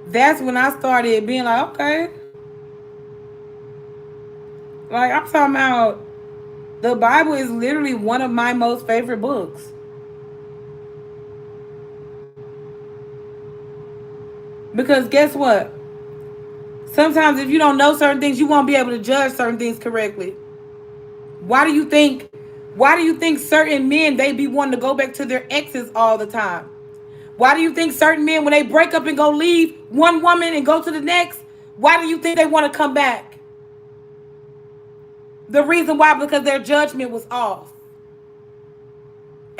that's when I started being like, okay. Like, I'm talking about the Bible is literally one of my most favorite books. Because guess what? Sometimes if you don't know certain things, you won't be able to judge certain things correctly. Why do you think certain men, they be wanting to go back to their exes all the time? Why do you think certain men, when they break up and go leave one woman and go to the next, why do you think they want to come back? The reason why, because their judgment was off.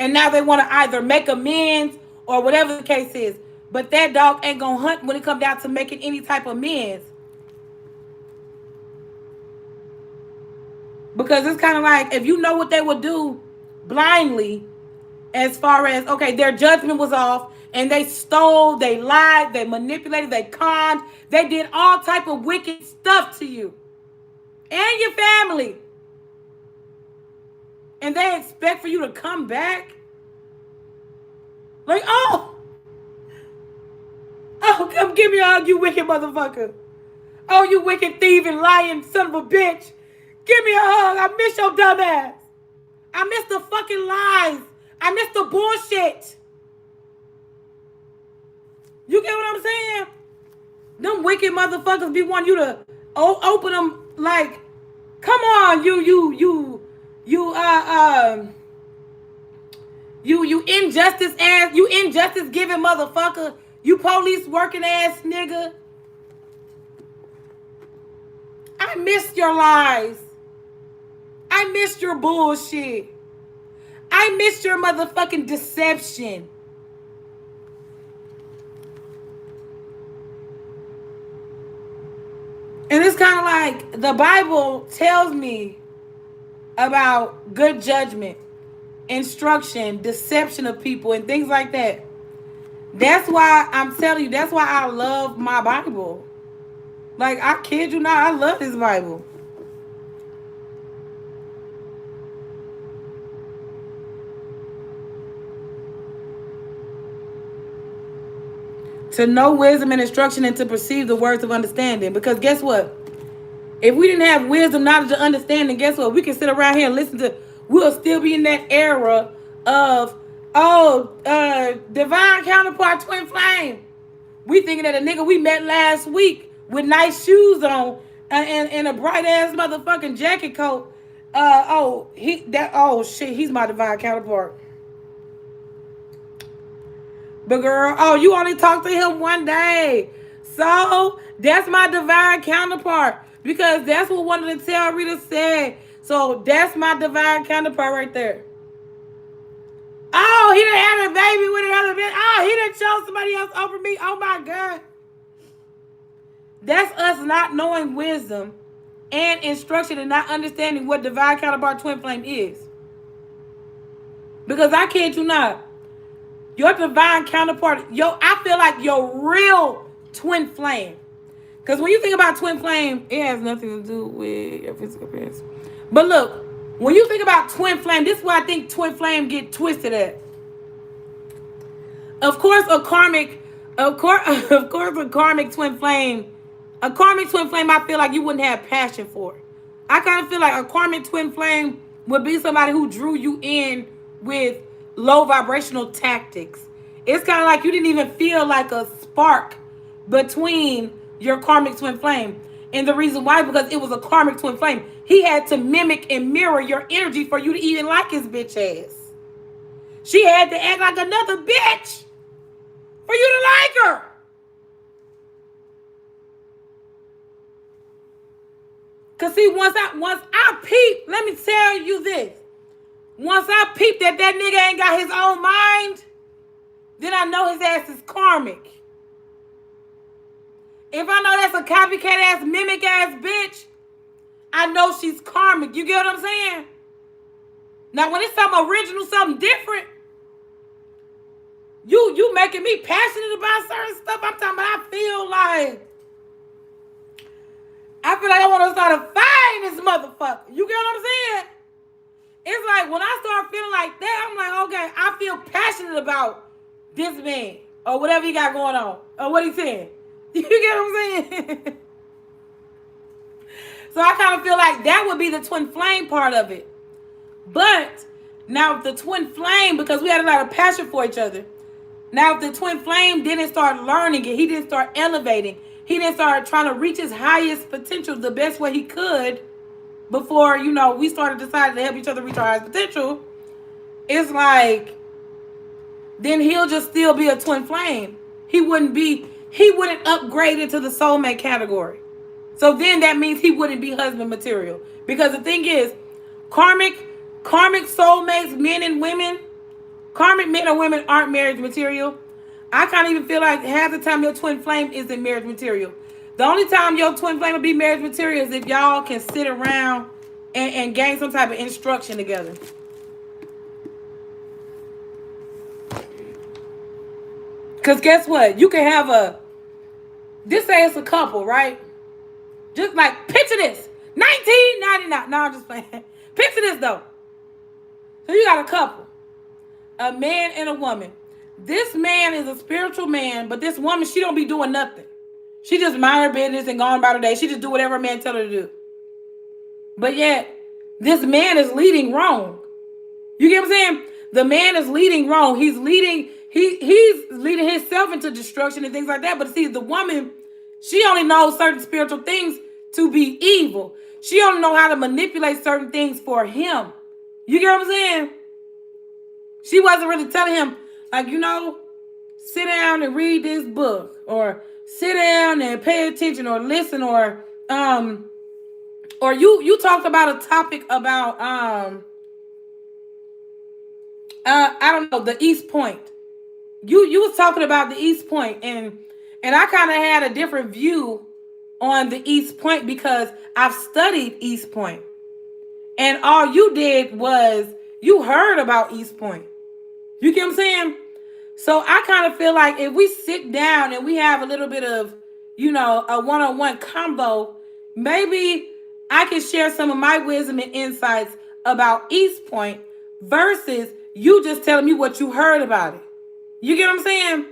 And now they want to either make amends or whatever the case is. But that dog ain't going to hunt when it comes down to making any type of amends. Because it's kind of like, if you know what they would do blindly, as far as, okay, their judgment was off, and they stole, they lied, they manipulated, they conned, they did all type of wicked stuff to you and your family. And they expect for you to come back? Like, oh, Oh, come give me a hug, you wicked motherfucker. Oh, you wicked thieving, lying son of a bitch. Give me a hug. I miss your dumb ass. I miss the fucking lies. I miss the bullshit. You get what I'm saying? Them wicked motherfuckers be wanting you to open them like, come on, you injustice giving motherfucker. You police working ass nigga. I missed your lies. I missed your bullshit. I missed your motherfucking deception. And it's kind of like the Bible tells me about good judgment, instruction, deception of people, and things like that. That's why I'm telling you, that's why I love my Bible. Like, I kid you not, I love this Bible. To know wisdom and instruction and to perceive the words of understanding. Because guess what? If we didn't have wisdom, knowledge, and understanding, guess what? We can sit around here and listen to, we'll still be in that era of, divine counterpart twin flame. We thinking that a nigga we met last week with nice shoes on and a bright ass motherfucking jacket coat. He's my divine counterpart. But girl, you only talk to him one day. So that's my divine counterpart. Because that's what one of the tarot readers said. So that's my divine counterpart right there. Oh, he done had a baby with another bitch. Oh, he done chose somebody else over me. Oh my God. That's us not knowing wisdom and instruction and not understanding what divine counterpart twin flame is. Because I kid you not. Your divine counterpart, I feel like your real twin flame. Because when you think about twin flame, it has nothing to do with your physical appearance. But look, when you think about twin flame, this is where I think twin flame get twisted at. Of course, a karmic twin flame, I feel like you wouldn't have passion for. I kind of feel like a karmic twin flame would be somebody who drew you in with low vibrational tactics. It's kind of like you didn't even feel like a spark between your karmic twin flame. And the reason why, because it was a karmic twin flame. He had to mimic and mirror your energy for you to even like his bitch ass. She had to act like another bitch for you to like her. Cause see, once I peep, let me tell you this. Once I peep that nigga ain't got his own mind, then I know his ass is karmic. If I know that's a copycat ass, mimic ass bitch, I know she's karmic. You get what I'm saying? Now, when it's something original, something different, you making me passionate about certain stuff. I'm talking about I feel like I want to start fighting this motherfucker. You get what I'm saying? It's like when I start feeling like that, I'm like, okay, I feel passionate about this man or whatever he got going on or what he's saying. You get what I'm saying? So I kind of feel like that would be the twin flame part of it. But now the twin flame, because we had a lot of passion for each other. Now if the twin flame didn't start learning it, he didn't start elevating, he didn't start trying to reach his highest potential the best way he could before, we started deciding to help each other reach our highest potential, it's like, then he'll just still be a twin flame. He wouldn't upgrade into the soulmate category. So then that means he wouldn't be husband material. Because the thing is, karmic soulmates, men and women, karmic men or women aren't marriage material. I can't even feel like half the time your twin flame isn't marriage material. The only time your twin flame will be marriage material is if y'all can sit around and gain some type of instruction together. Because guess what? You can have this say it's a couple, right? Just like, picture this. 1999. No, I'm just playing. Picture this, though. So you got a couple. A man and a woman. This man is a spiritual man, but this woman, she don't be doing nothing. She just mind her business and gone about her day. She just do whatever a man tell her to do. But yet, this man is leading wrong. You get what I'm saying? The man is leading wrong. He's leading himself into destruction and things like that. But see, the woman, she only knows certain spiritual things to be evil. She only know how to manipulate certain things for him. You get what I'm saying? She wasn't really telling him, like, sit down and read this book, or sit down and pay attention, or listen, or you talked about a topic about I don't know, the East Point. You was talking about the East Point, and I kind of had a different view on the East Point because I've studied East Point, and all you did was you heard about East Point. You get what I'm saying? So I kind of feel like if we sit down and we have a little bit of, a one-on-one combo, maybe I can share some of my wisdom and insights about East Point versus you just telling me what you heard about it. You get what I'm saying?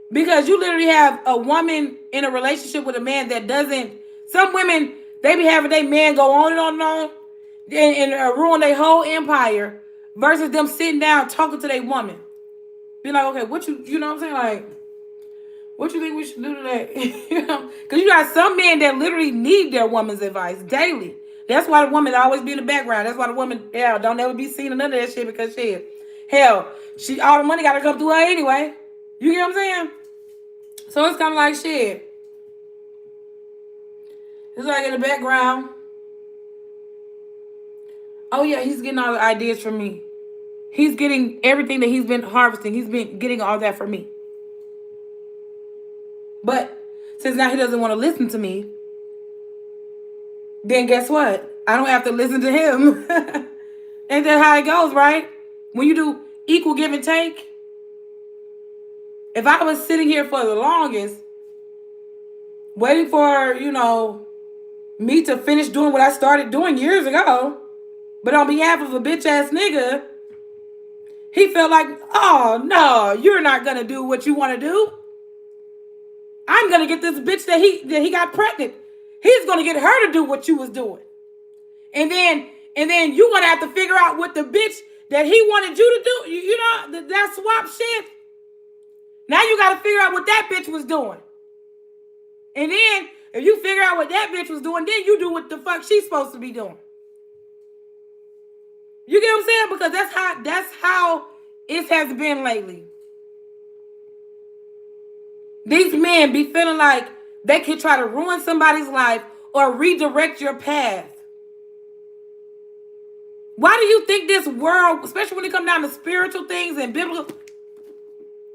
Because you literally have a woman in a relationship with a man that doesn't. Some women, they be having their man go on and on and on and ruin their whole empire versus them sitting down talking to their woman. Be like, okay, you know what I'm saying? Like, what you think we should do today? Because you got some men that literally need their woman's advice daily. That's why the woman always be in the background. That's why the woman, don't ever be seen in none of that shit because all the money got to come through her anyway. You get what I'm saying? So it's kind of like shit. It's like in the background. Oh yeah, he's getting all the ideas from me. He's getting everything that he's been harvesting. He's been getting all that from me. But since now he doesn't want to listen to me, then guess what? I don't have to listen to him. Ain't that how it goes, right? When you do equal give and take. If I was sitting here for the longest, waiting for, me to finish doing what I started doing years ago, but on behalf of a bitch ass nigga, he felt like, oh no, you're not gonna do what you want to do. I'm gonna get this bitch that he got pregnant. He's gonna get her to do what you was doing. And then you're gonna have to figure out what the bitch that he wanted you to do, that swap shit. Now you gotta figure out what that bitch was doing. And then if you figure out what that bitch was doing, then you do what the fuck she's supposed to be doing. You get what I'm saying? Because that's how it has been lately. These men be feeling like they can try to ruin somebody's life or redirect your path. Why do you think this world, especially when it comes down to spiritual things and biblical,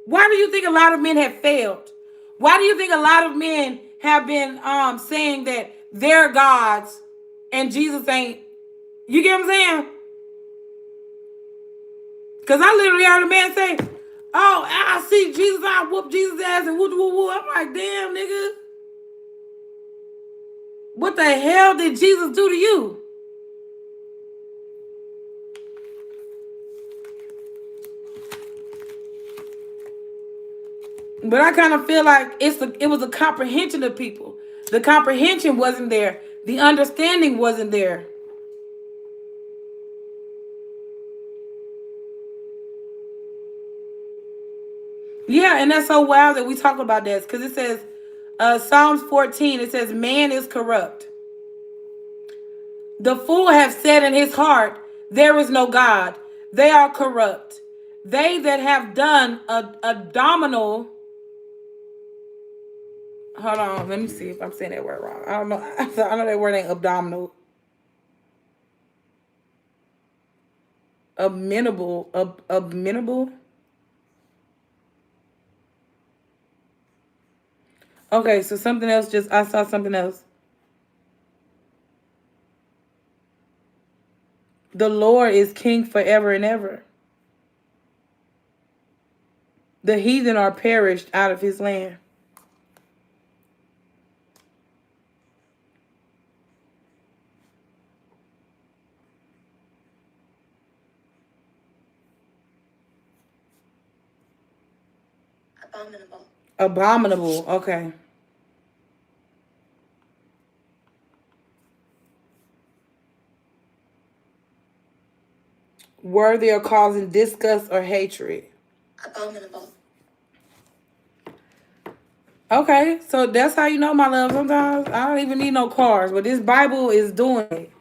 why do you think a lot of men have failed? Why do you think a lot of men have been saying that they're gods and Jesus ain't? You get what I'm saying? Because I literally heard a man say, oh, I see Jesus, I whoop Jesus' ass and whoop, whoop, whoop. I'm like, damn, nigga. What the hell did Jesus do to you? But I kind of feel like it was a comprehension of people. The comprehension wasn't there. The understanding wasn't there. Yeah, and that's so wild that we talk about this. Because it says, Psalms 14, it says, man is corrupt. The fool have said in his heart, there is no God. They are corrupt. They that have done abdominal. Hold on, let me see if I'm saying that word wrong. I don't know. I know that word ain't abdominal. Amenable. Okay, so something else. I saw something else. The Lord is king forever and ever. The heathen are perished out of his land. Abominable. Okay. Worthy of causing disgust or hatred. Abominable. Okay, so that's how you know, my love. Sometimes I don't even need no cars, but this Bible is doing it.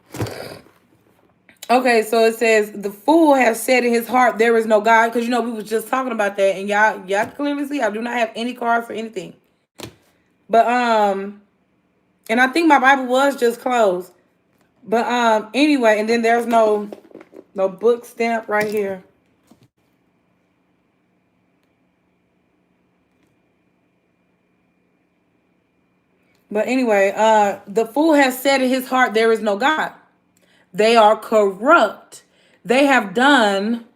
Okay, so it says the fool has said in his heart there is no God, because you know we was just talking about that, and y'all clearly see I do not have any cars for anything. But and I think my Bible was just closed. But anyway, and then there's no book stamp right here. But anyway, the fool has said in his heart there is no God. They are corrupt. They have done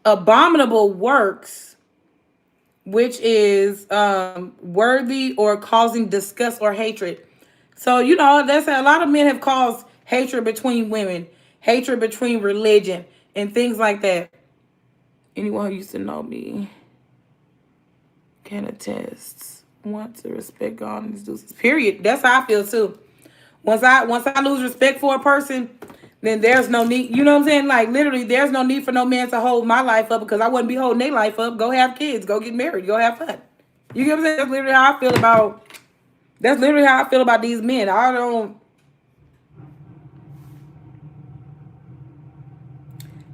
abominable works, which is worthy or causing disgust or hatred. So, you know, that's a lot of men have caused hatred between women, hatred between religion, and things like that. Anyone who used to know me can attest. Want to respect God and His duties. Period. That's how I feel too. Once I lose respect for a person, then there's no need. You know what I'm saying? Like literally, there's no need for no man to hold my life up, because I wouldn't be holding their life up. Go have kids. Go get married. Go have fun. You get what I'm saying? That's literally how I feel about. That's literally how I feel about these men. I don't.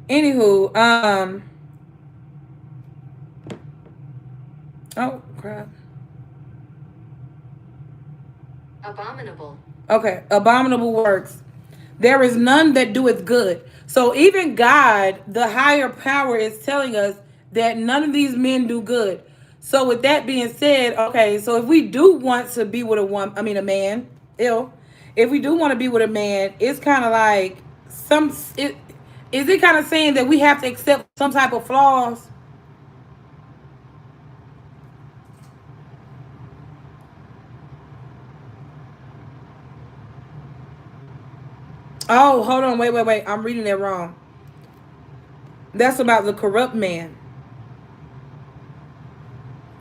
Anywho, oh crap. Abominable. Okay, abominable works. There is none that doeth good. So even God, the higher power, is telling us that none of these men do good. So with that being said, okay, so if we do want to be with a man, if we do want to be with a man, it's kind of like is it kind of saying that we have to accept some type of flaws? Oh, hold on, wait. I'm reading that wrong. That's about the corrupt man.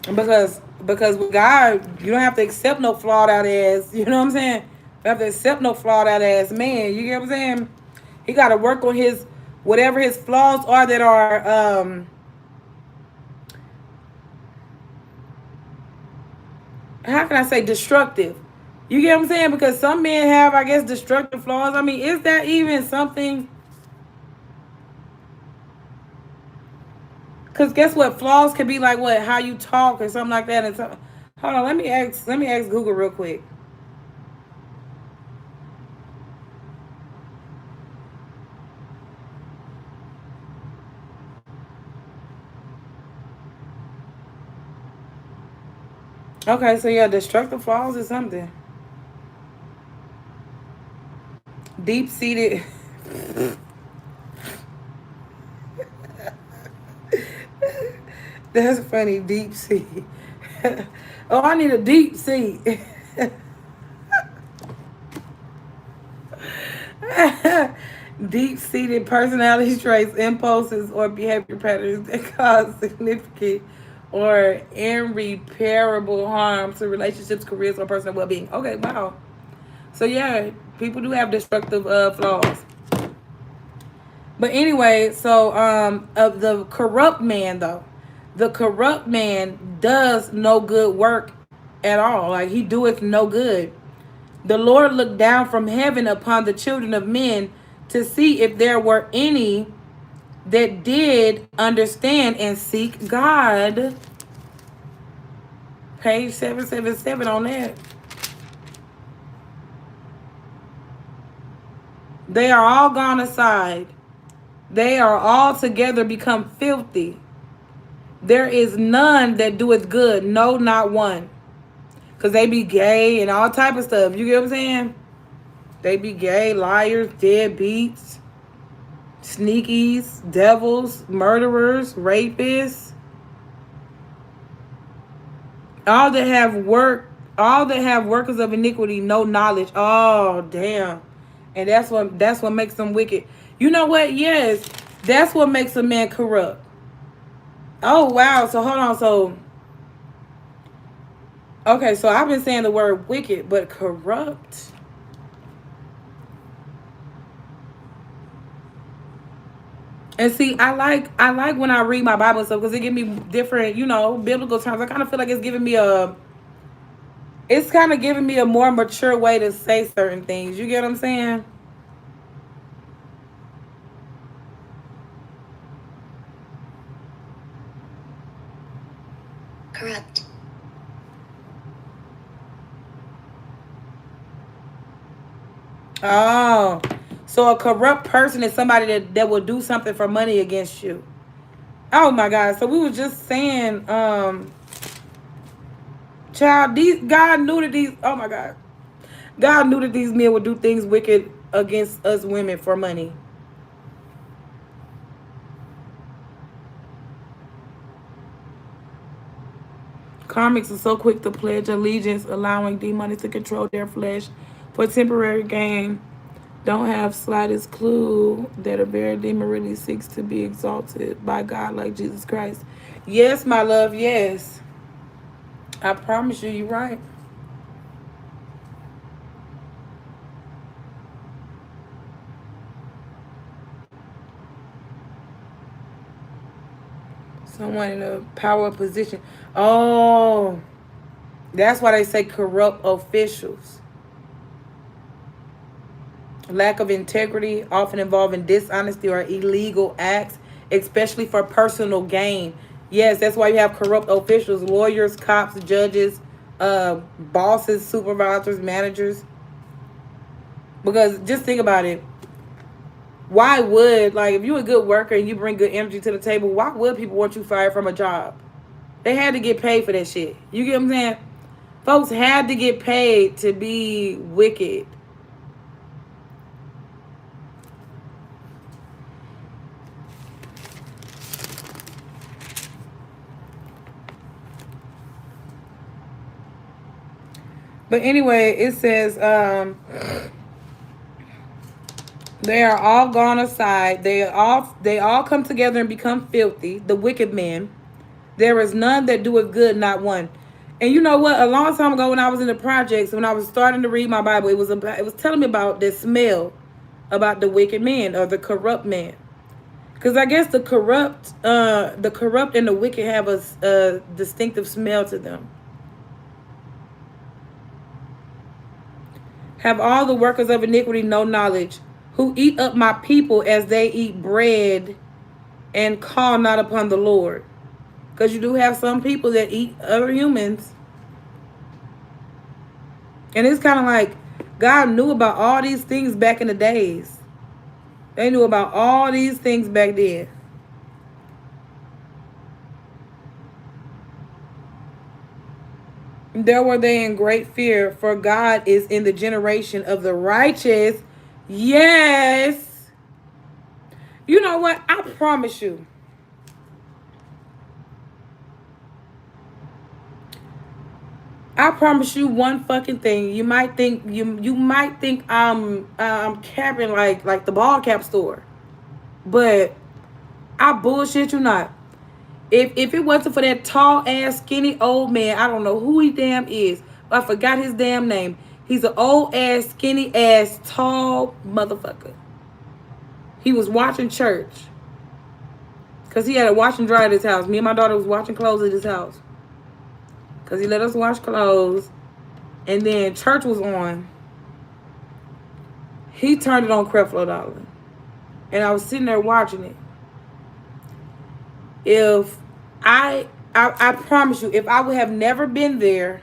Because with God, you don't have to accept no flawed out ass. You know what I'm saying? You have to accept no flawed out ass man. You get what I'm saying? He got to work on his whatever his flaws are that are how can I say destructive? You get what I'm saying? Because some men have, I guess, destructive flaws. I mean, is that even something? Because guess what? Flaws can be like what? How you talk or something like that. And so, hold on, let me ask Google real quick. Okay, so yeah, destructive flaws is something. Deep seated. That's funny. Deep seat. Oh, I need a deep seat. Deep-seated personality traits, impulses, or behavior patterns that cause significant or irreparable harm to relationships, careers, or personal well-being. Okay, wow. So yeah, people do have destructive flaws. But anyway, so of the corrupt man though, the corrupt man does no good work at all. Like he doeth no good. The Lord looked down from heaven upon the children of men to see if there were any that did understand and seek God. Page 777 on that. They are all gone aside. They are all together become filthy. There is none that doeth good, no, not one. Because they be gay and all type of stuff. You get what I'm saying? They be gay, liars, deadbeats, sneakies, devils, murderers, rapists. All that have workers of iniquity, no knowledge. Oh, damn. And that's what makes them wicked. You know what? Yes, that's what makes a man corrupt. Oh wow. So hold on. So okay. So I've been saying the word wicked, but corrupt. And see, I like when I read my Bible and stuff because it give me different, biblical terms. I kind of feel like it's kind of giving me a more mature way to say certain things. You get what I'm saying? Corrupt. Oh, so a corrupt person is somebody that will do something for money against you. Oh my God! So we were just saying, child, these God knew that these. Oh my God, God knew that these men would do things wicked against us women for money. Karmics are so quick to pledge allegiance, allowing demons to control their flesh for temporary gain. Don't have slightest clue that a very demon really seeks to be exalted by God like Jesus Christ. Yes, my love, yes. I promise you, you're right. Someone in a power position. Oh, that's why they say corrupt officials. Lack of integrity, often involving dishonesty or illegal acts, especially for personal gain. Yes, that's why you have corrupt officials, lawyers, cops, judges, bosses, supervisors, managers. Because just think about it. Why would, like, if you're a good worker and you bring good energy to the table, why would people want you fired from a job? They had to get paid for that shit. You get what I'm saying? Folks had to get paid to be wicked. But anyway, it says they are all gone aside. They all come together and become filthy. The wicked men. There is none that doeth good, not one. And you know what? A long time ago, when I was in the projects, when I was starting to read my Bible, it was telling me about this smell, about the wicked man or the corrupt man. Because I guess the corrupt and the wicked have a distinctive smell to them. Have all the workers of iniquity no knowledge, who eat up my people as they eat bread and call not upon the Lord. Because you do have some people that eat other humans. And it's kind of like God knew about all these things back in the days. They knew about all these things back then. There were they in great fear, for God is in the generation of the righteous. Yes. You know what? I promise you. I promise you one fucking thing. You might think I'm capping like the ball cap store. But I bullshit you not. If it wasn't for that tall ass skinny old man, I don't know who he damn is. I forgot his damn name. He's an old ass skinny ass tall motherfucker. He was watching church. Cause he had a wash and dry at his house. Me and my daughter was washing clothes at his house. Cause he let us wash clothes. And then church was on. He turned it on Creflo Dollar. And I was sitting there watching it. If I promise you, if I would have never been there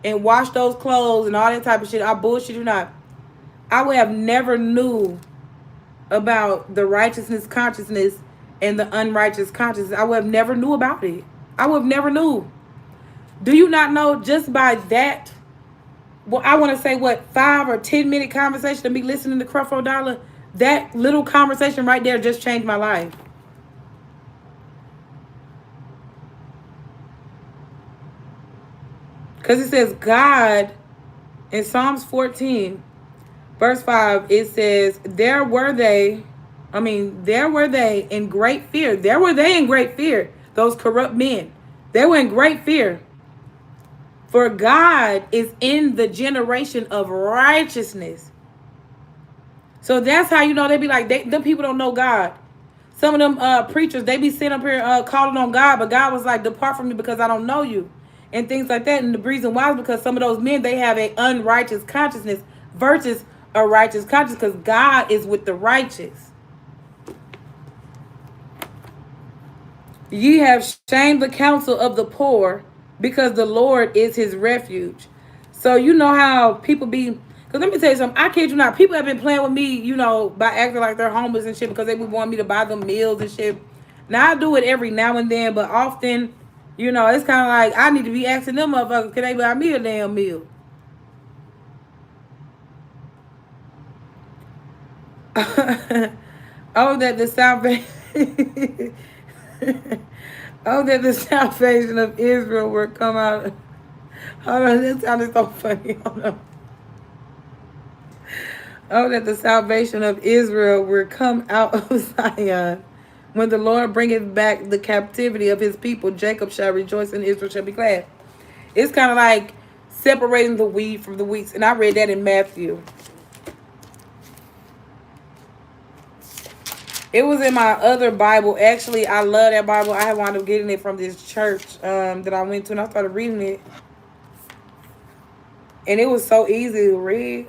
and washed those clothes and all that type of shit, I bullshit you not, I would have never knew about the righteousness consciousness and the unrighteous consciousness. I would have never knew about it. I would have never knew. Do you not know just by that? Well, I want to say what 5 or 10 minute conversation of me listening to Creflo Dollar. That little conversation right there just changed my life. Because it says God in Psalms 14, verse 5, it says, there were they. I mean, there were they in great fear. There were they in great fear. Those corrupt men. They were in great fear. For God is in the generation of righteousness. So that's how you know they be like, them people don't know God. Some of them preachers, they be sitting up here calling on God, but God was like, depart from me because I don't know you. And things like that. And the reason why is because some of those men, they have an unrighteous consciousness versus a righteous consciousness because God is with the righteous. Ye have shamed the counsel of the poor because the Lord is his refuge. So you know how people be, because let me tell you something, I kid you not, people have been playing with me, by acting like they're homeless and shit because they would want me to buy them meals and shit. Now I do it every now and then, but often, it's kind of like I need to be asking them motherfuckers, can they buy me a damn meal? Oh, that the salvation, oh, that the salvation of Israel will come out. Hold on, this sounded so funny. Hold on. Oh, that the salvation of Israel will come out of Zion. When the Lord bringeth back the captivity of his people, Jacob shall rejoice and Israel shall be glad. It's kind of like separating the wheat from the wheat. And I read that in Matthew. It was in my other Bible. Actually, I love that Bible. I wound up getting it from this church that I went to, and I started reading it. And it was so easy to read.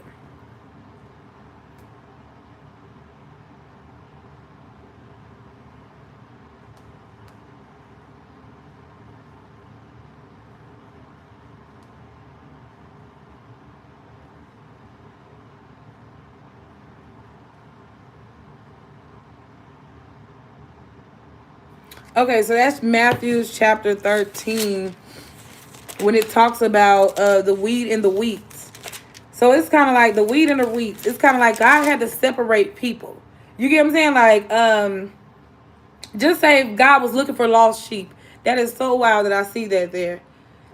Okay, so that's Matthew chapter 13 when it talks about the wheat and the wheat. So it's kind of like the wheat and the wheat. It's kind of like God had to separate people. You get what I'm saying? Like, just say if God was looking for lost sheep. That is so wild that I see that there.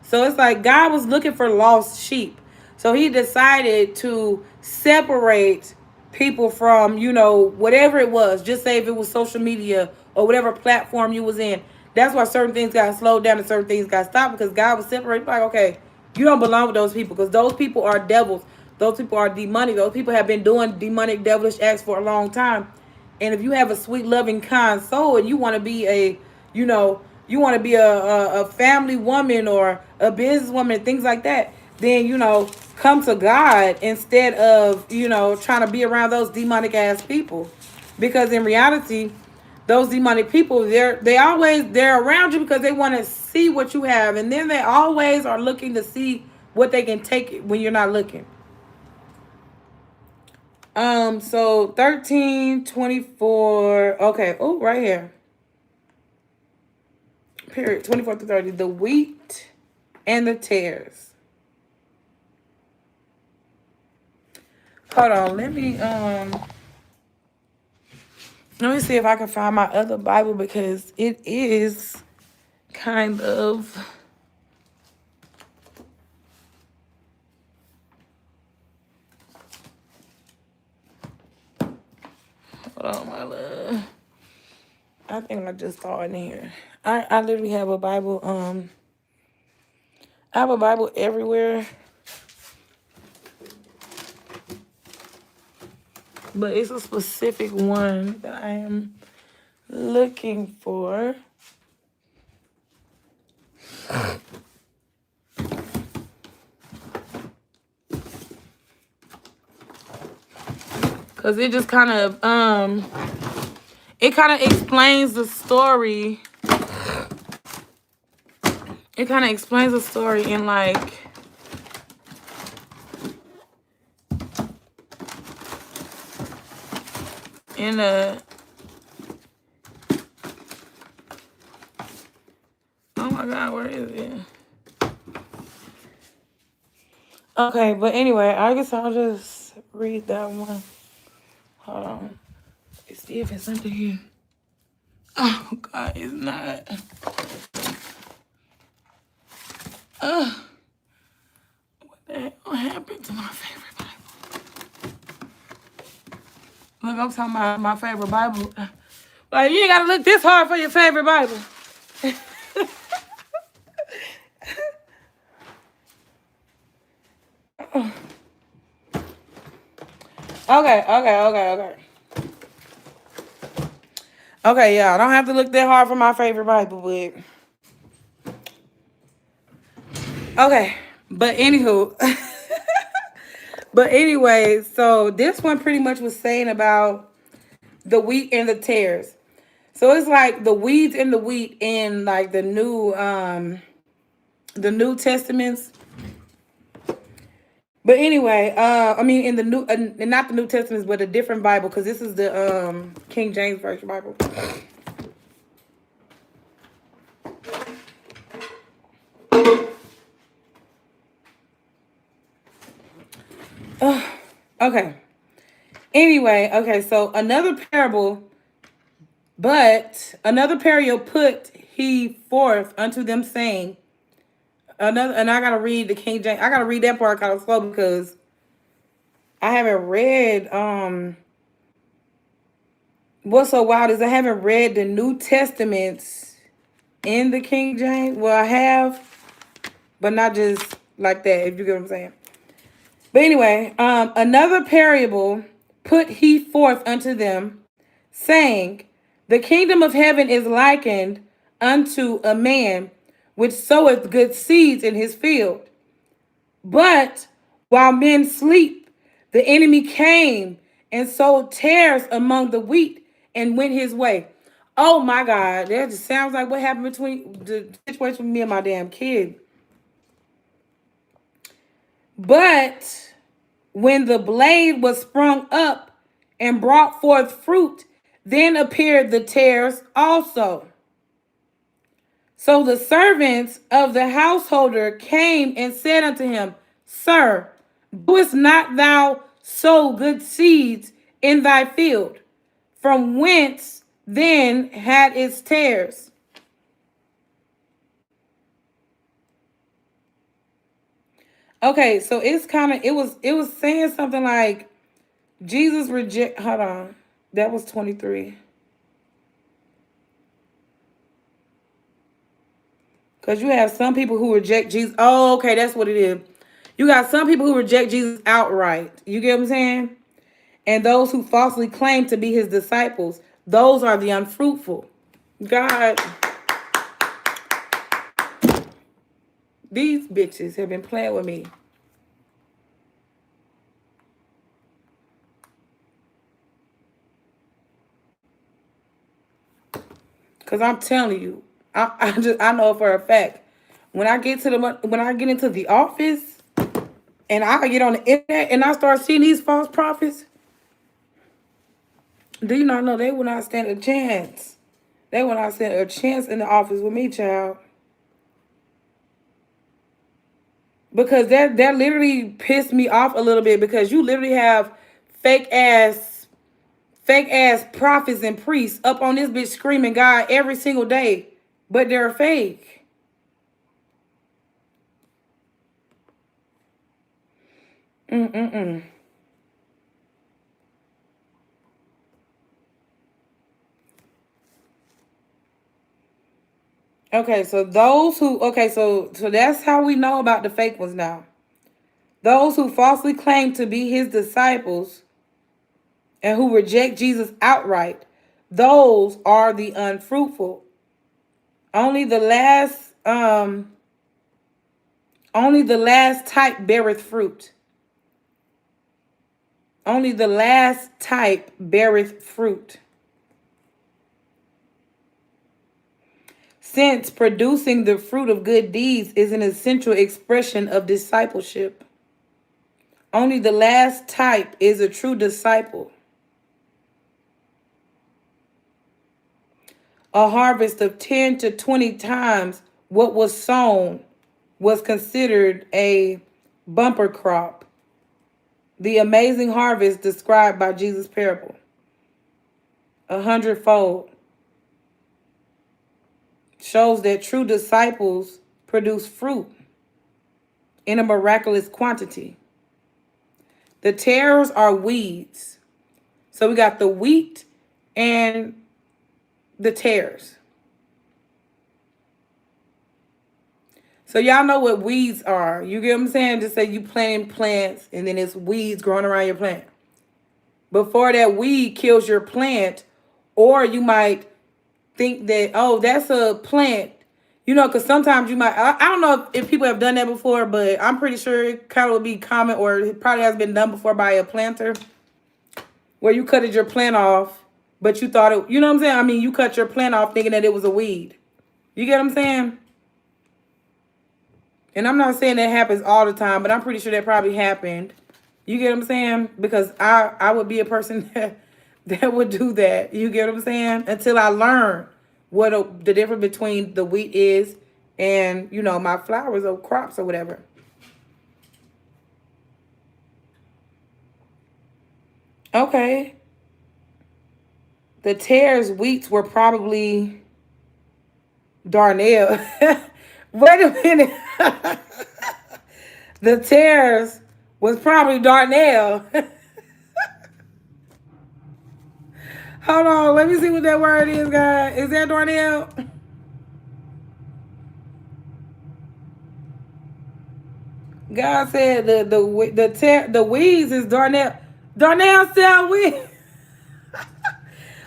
So it's like God was looking for lost sheep. So he decided to separate people from, whatever it was. Just say if it was social media or whatever platform you was in. That's why certain things got slowed down and certain things got stopped because God was separated. Like, okay, you don't belong with those people because those people are devils. Those people are demonic. Those people have been doing demonic, devilish acts for a long time. And if you have a sweet, loving, kind soul and you want to be you want to be a family woman or a businesswoman and things like that, then, come to God instead of, trying to be around those demonic ass people. Because in reality, those demonic people, they're around you because they want to see what you have. And then they always are looking to see what they can take when you're not looking. So 13:24. Okay. Oh, right here. Period. 24 to 30. The wheat and the tares. Hold on. Let me see if I can find my other Bible because it is kind of. Hold on, my love. I think I just saw it in here. I literally have a Bible. I have a Bible everywhere. But it's a specific one that I am looking for. Cause it just kind of explains the story. It kind of explains the story in like in a. Oh my God, where is it? Okay, but anyway, I guess I'll just read that one. Hold on. Let's see if it's under here. Oh God, it's not. What the hell happened to my favorite Bible? look, I'm talking about my favorite Bible. Like, you ain't gotta look this hard for your favorite Bible. Okay. Okay, yeah, I don't have to look that hard for my favorite Bible, but okay. But anywho, but anyway, so this one pretty much was saying about the wheat and the tares. So it's like the weeds and the wheat in like the New Testaments. But anyway, I mean in the new, not the New Testaments, but a different Bible, because this is the King James Version Bible. Okay. Anyway, okay, so another parable put he forth unto them, saying, another, and I gotta read the King James. I gotta read that part kind of slow because I haven't read what's so wild is I haven't read the New Testaments in the King James. Well, I have, but not just like that, if you get what I'm saying. But anyway, another parable put he forth unto them, saying, the kingdom of heaven is likened unto a man which soweth good seeds in his field. But while men sleep, the enemy came and sowed tares among the wheat and went his way. Oh my God, that just sounds like what happened between the situation with me and my damn kid. But when the blade was sprung up and brought forth fruit, then appeared the tares also. So the servants of the householder came and said unto him, Sir, doest not thou sow good seeds in thy field? From whence then had its tares? Okay, so it's kind of, it was saying something like Jesus reject, hold on, that was 23. Because you have some people who reject Jesus. Oh, okay, that's what it is. You got some people who reject Jesus outright. You get what I'm saying? And those who falsely claim to be his disciples, those are the unfruitful. God, these bitches have been playing with me. Because I'm telling you, I know for a fact, when I get into the office and I get on the internet and I start seeing these false prophets, do you not know they will not stand a chance? They will not stand a chance in the office with me, child. Because that literally pissed me off a little bit, because you literally have fake ass prophets and priests up on this bitch screaming God every single day, but they're fake. Okay, so so that's how we know about the fake ones now. Those who falsely claim to be his disciples and who reject Jesus outright, those are the unfruitful. Only the last type beareth fruit. Only the last type beareth fruit. Since producing the fruit of good deeds is an essential expression of discipleship. Only the last type is a true disciple. A harvest of 10 to 20 times what was sown was considered a bumper crop. The amazing harvest described by Jesus' parable. 100-fold. Shows that true disciples produce fruit in a miraculous quantity. The tares are weeds. So we got the wheat and the tares. So y'all know what weeds are. You get what I'm saying? Just say you planting plants and then it's weeds growing around your plant. Before that weed kills your plant, or you might think that, oh, that's a plant. You know, because sometimes you might, I don't know if people have done that before, but I'm pretty sure it kind of would be common, or it probably has been done before by a planter, where you cutted your plant off, but you thought it, you know what I'm saying? I mean, you cut your plant off thinking that it was a weed. You get what I'm saying? And I'm not saying that happens all the time, but I'm pretty sure that probably happened. You get what I'm saying? Because I would be a person that would do that. You get what I'm saying? Until I learn what the difference between the wheat is and, you know, my flowers or crops or whatever. Okay. The tares, wheats were probably darnel. Wait a minute. The tares was probably darnel. Hold on, let me see what that word is, guys. Is that darnel? God said the weeds is darnel. Darnel sell weed.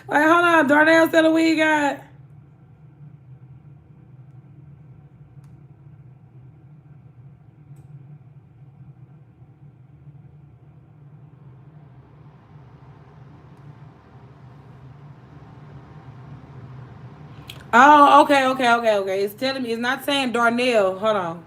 Wait, hold on. Darnell sell a weed, God. Oh, okay. It's telling me, it's not saying Darnell. Hold on.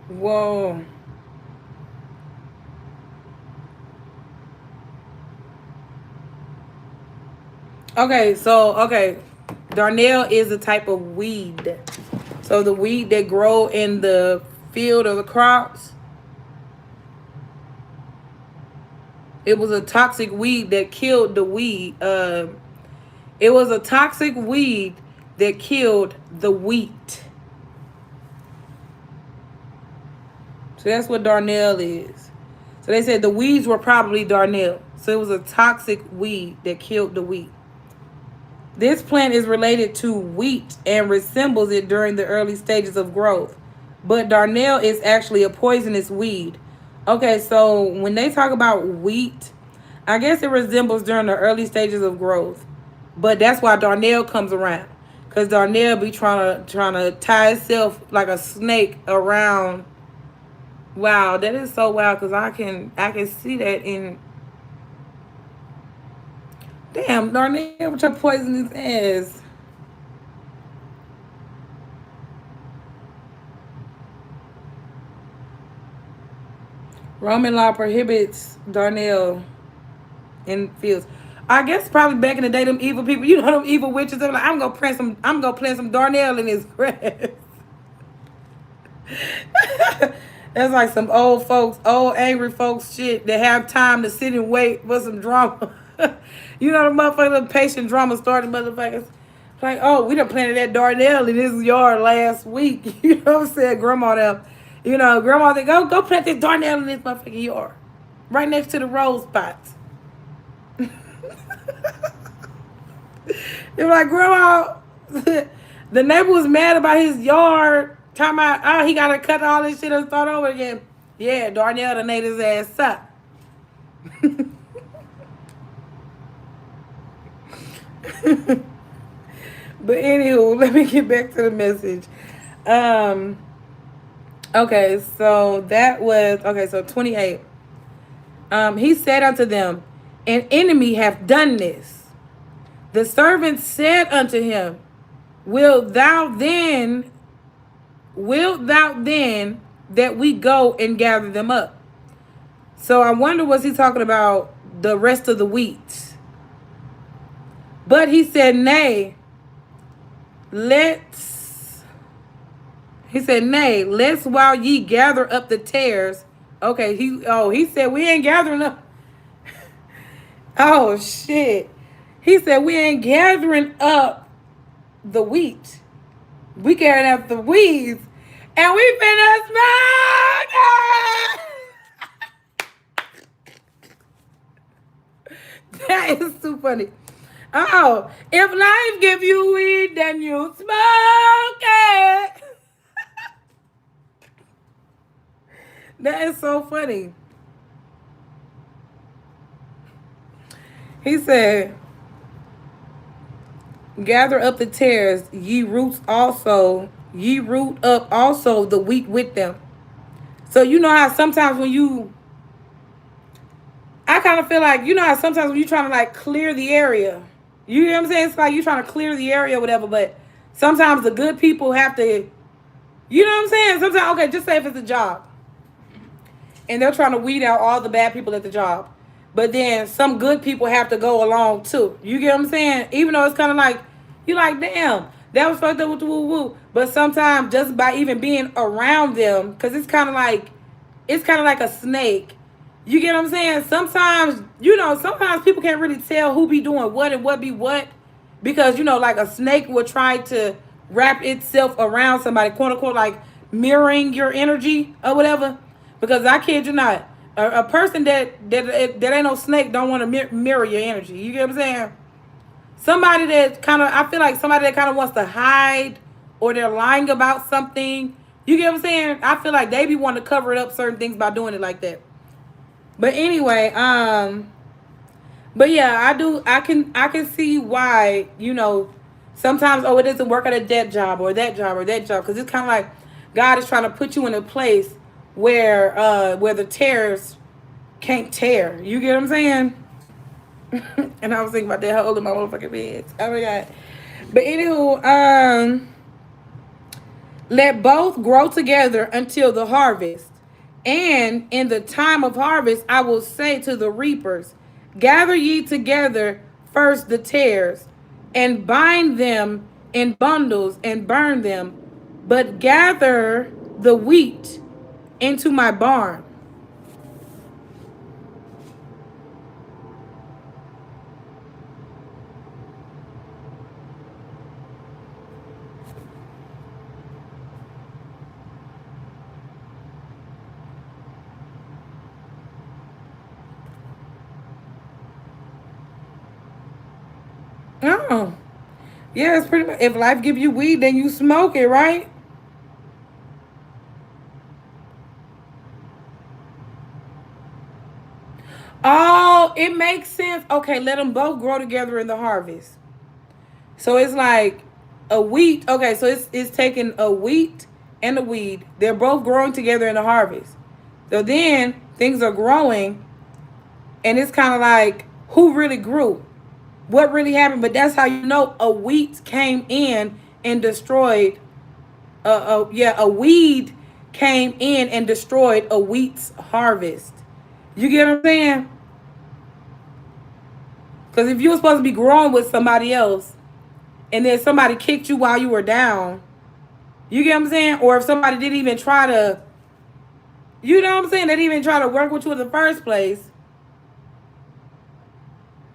Whoa. Okay. Darnell is a type of weed. So the weed that grow in the field of the crops, it was a toxic weed that killed the weed. It was a toxic weed that killed the wheat. So that's what darnel is. So they said the weeds were probably darnel. So it was a toxic weed that killed the wheat. This plant is related to wheat and resembles it during the early stages of growth. But darnel is actually a poisonous weed. Okay, so when they talk about wheat, I guess it resembles during the early stages of growth. But that's why darnel comes around. Because darnel be trying to tie itself like a snake around. Wow, that is so wild, because I can see that in. Damn, Darnell, what your poisonous ass. Roman law prohibits Darnell in fields. I guess probably back in the day, them evil people, you know, them evil witches, they're like, I'm gonna plant some Darnell in this grass. That's like some old folks, old angry folks shit that have time to sit and wait for some drama. You know, the motherfucker, patient drama starting motherfuckers. Like, oh, we done planted that Darnell in this yard last week. You know what I'm saying? Grandma them. You know, grandma said, go plant this Darnell in this motherfucking yard. Right next to the rose spots. They were like, grandma, the neighbor was mad about his yard. Talking about, oh, he got to cut all this shit and start over again. Yeah, Darnell done ate his ass up. But anywho, let me get back to the message. Um, okay, so that was, okay, so 28. He said unto them, an enemy hath done this. The servant said unto him, Wilt thou then that we go and gather them up? So I wonder, was he talking about the rest of the wheat? But he said, nay, let's while ye gather up the tares. Okay, he said we ain't gathering up. Oh shit. He said we ain't gathering up the wheat. We carrying out the weeds. And we finna smoke it. That is too funny. Oh, if life give you weed, then you smoke it. That is so funny. He said, gather up the tares, ye root up also the wheat with them. So you know how sometimes I kind of feel like, you know how sometimes when you're trying to like clear the area, you know what I'm saying? It's like you're trying to clear the area or whatever, but sometimes the good people have to, you know what I'm saying? Sometimes, okay, just say if it's a job and they're trying to weed out all the bad people at the job. But then some good people have to go along too. You get what I'm saying? Even though it's kind of like, you're like, damn, that was fucked up with the woo woo. But sometimes just by even being around them, because it's kind of like a snake. You get what I'm saying? Sometimes, sometimes people can't really tell who be doing what and what be what. Because, like a snake will try to wrap itself around somebody, quote unquote, like mirroring your energy or whatever. Because I kid you not, a person that ain't no snake don't want to mirror your energy. You get what I'm saying? Somebody that I feel like somebody that kind of wants to hide or they're lying about something. You get what I'm saying? I feel like they be wanting to cover it up certain things by doing it like that. But anyway, but yeah, I can see why, sometimes, it doesn't work at that job or that job or that job. Because it's kind of like God is trying to put you in a place where the tears can't tear. You get what I'm saying? And I was thinking about that how old my motherfucking beds. Oh my God. But anywho, let both grow together until the harvest. And in the time of harvest, I will say to the reapers, gather ye together first the tares, and bind them in bundles and burn them, but gather the wheat into my barn. Oh, yeah, it's pretty much, if life give you weed, then you smoke it, right? Oh, it makes sense. Okay, let them both grow together in the harvest. So it's like a wheat. Okay, so it's taking a wheat and a weed. They're both growing together in the harvest. So then things are growing, and it's kind of like who really grew, what really happened. But that's how you know a wheat came in and destroyed. A weed came in and destroyed a wheat's harvest. You get what I'm saying? Because if you were supposed to be growing with somebody else, and then somebody kicked you while you were down, you get what I'm saying? Or if somebody didn't even try to, you know what I'm saying? They didn't even try to work with you in the first place.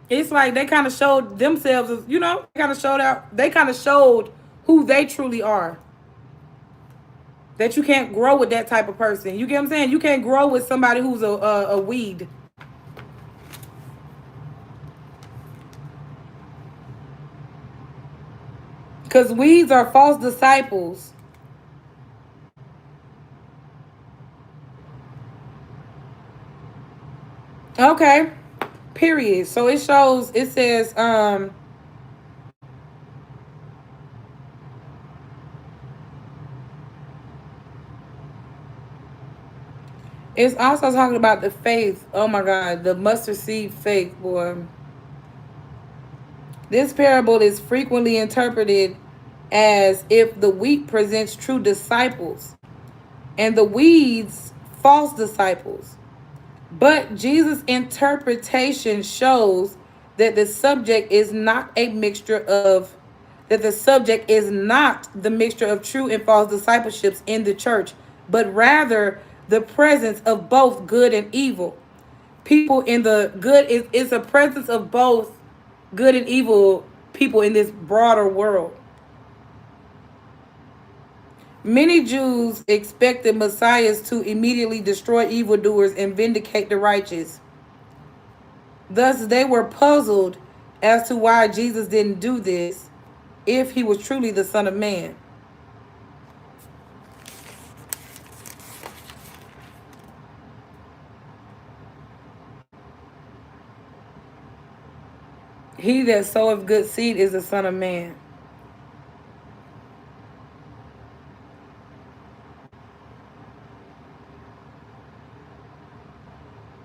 It's like they kind of showed themselves as, they kind of showed who they truly are. That you can't grow with that type of person. You get what I'm saying? You can't grow with somebody who's a weed. Because weeds are false disciples. Okay. Period. So it says, it's also talking about the faith. Oh my God, the mustard seed faith, boy. This parable is frequently interpreted as if the wheat presents true disciples and the weeds false disciples. But Jesus' interpretation shows that the subject is not the mixture of true and false discipleships in the church, but rather the presence of both good and evil. People in the good is a presence of both good and evil people in this broader world. Many Jews expected messiahs to immediately destroy evildoers and vindicate the righteous. Thus, they were puzzled as to why Jesus didn't do this if he was truly the Son of Man. He that soweth good seed is the Son of Man.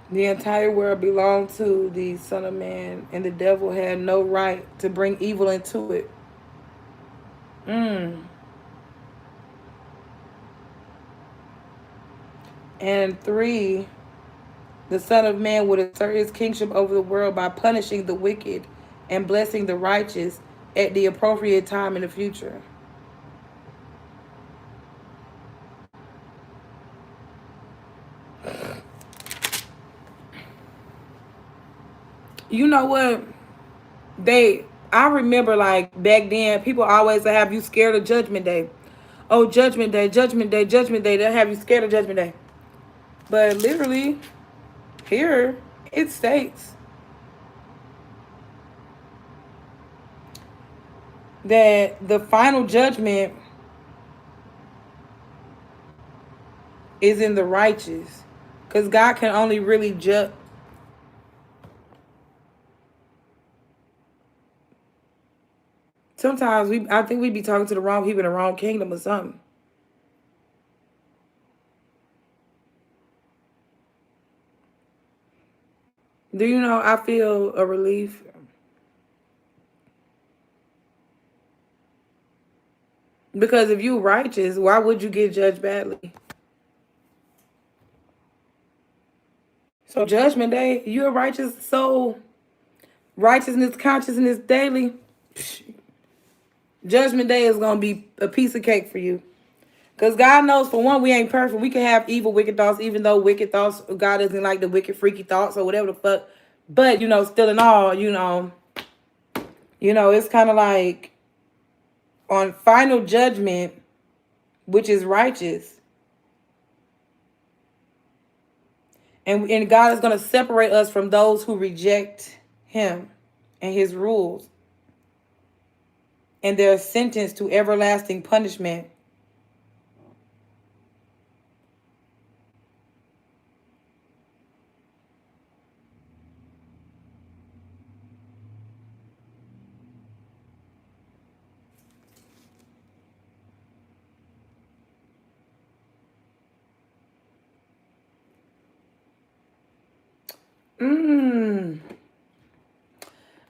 The entire world belonged to the Son of Man, and the devil had no right to bring evil into it. Mm. And 3, the Son of Man would assert his kingship over the world by punishing the wicked and blessing the righteous at the appropriate time in the future. You know what? I remember like back then, people always have you scared of Judgment Day. Oh, Judgment Day, Judgment Day, Judgment Day. They'll have you scared of Judgment Day. But literally, here it states that the final judgment is in the righteous. Because God can only really judge. Sometimes I think we be talking to the wrong people in the wrong kingdom or something. Do you know I feel a relief? Because if you righteous, why would you get judged badly? So Judgment Day, you're righteous soul, righteousness, consciousness daily. Judgment Day is gonna be a piece of cake for you. Because God knows, for one, we ain't perfect. We can have evil, wicked thoughts, even though wicked thoughts, God doesn't like the wicked, freaky thoughts or whatever the fuck. But, still in all, it's kind of like on final judgment, which is righteous. And God is going to separate us from those who reject him and his rules. And they're sentenced to everlasting punishment.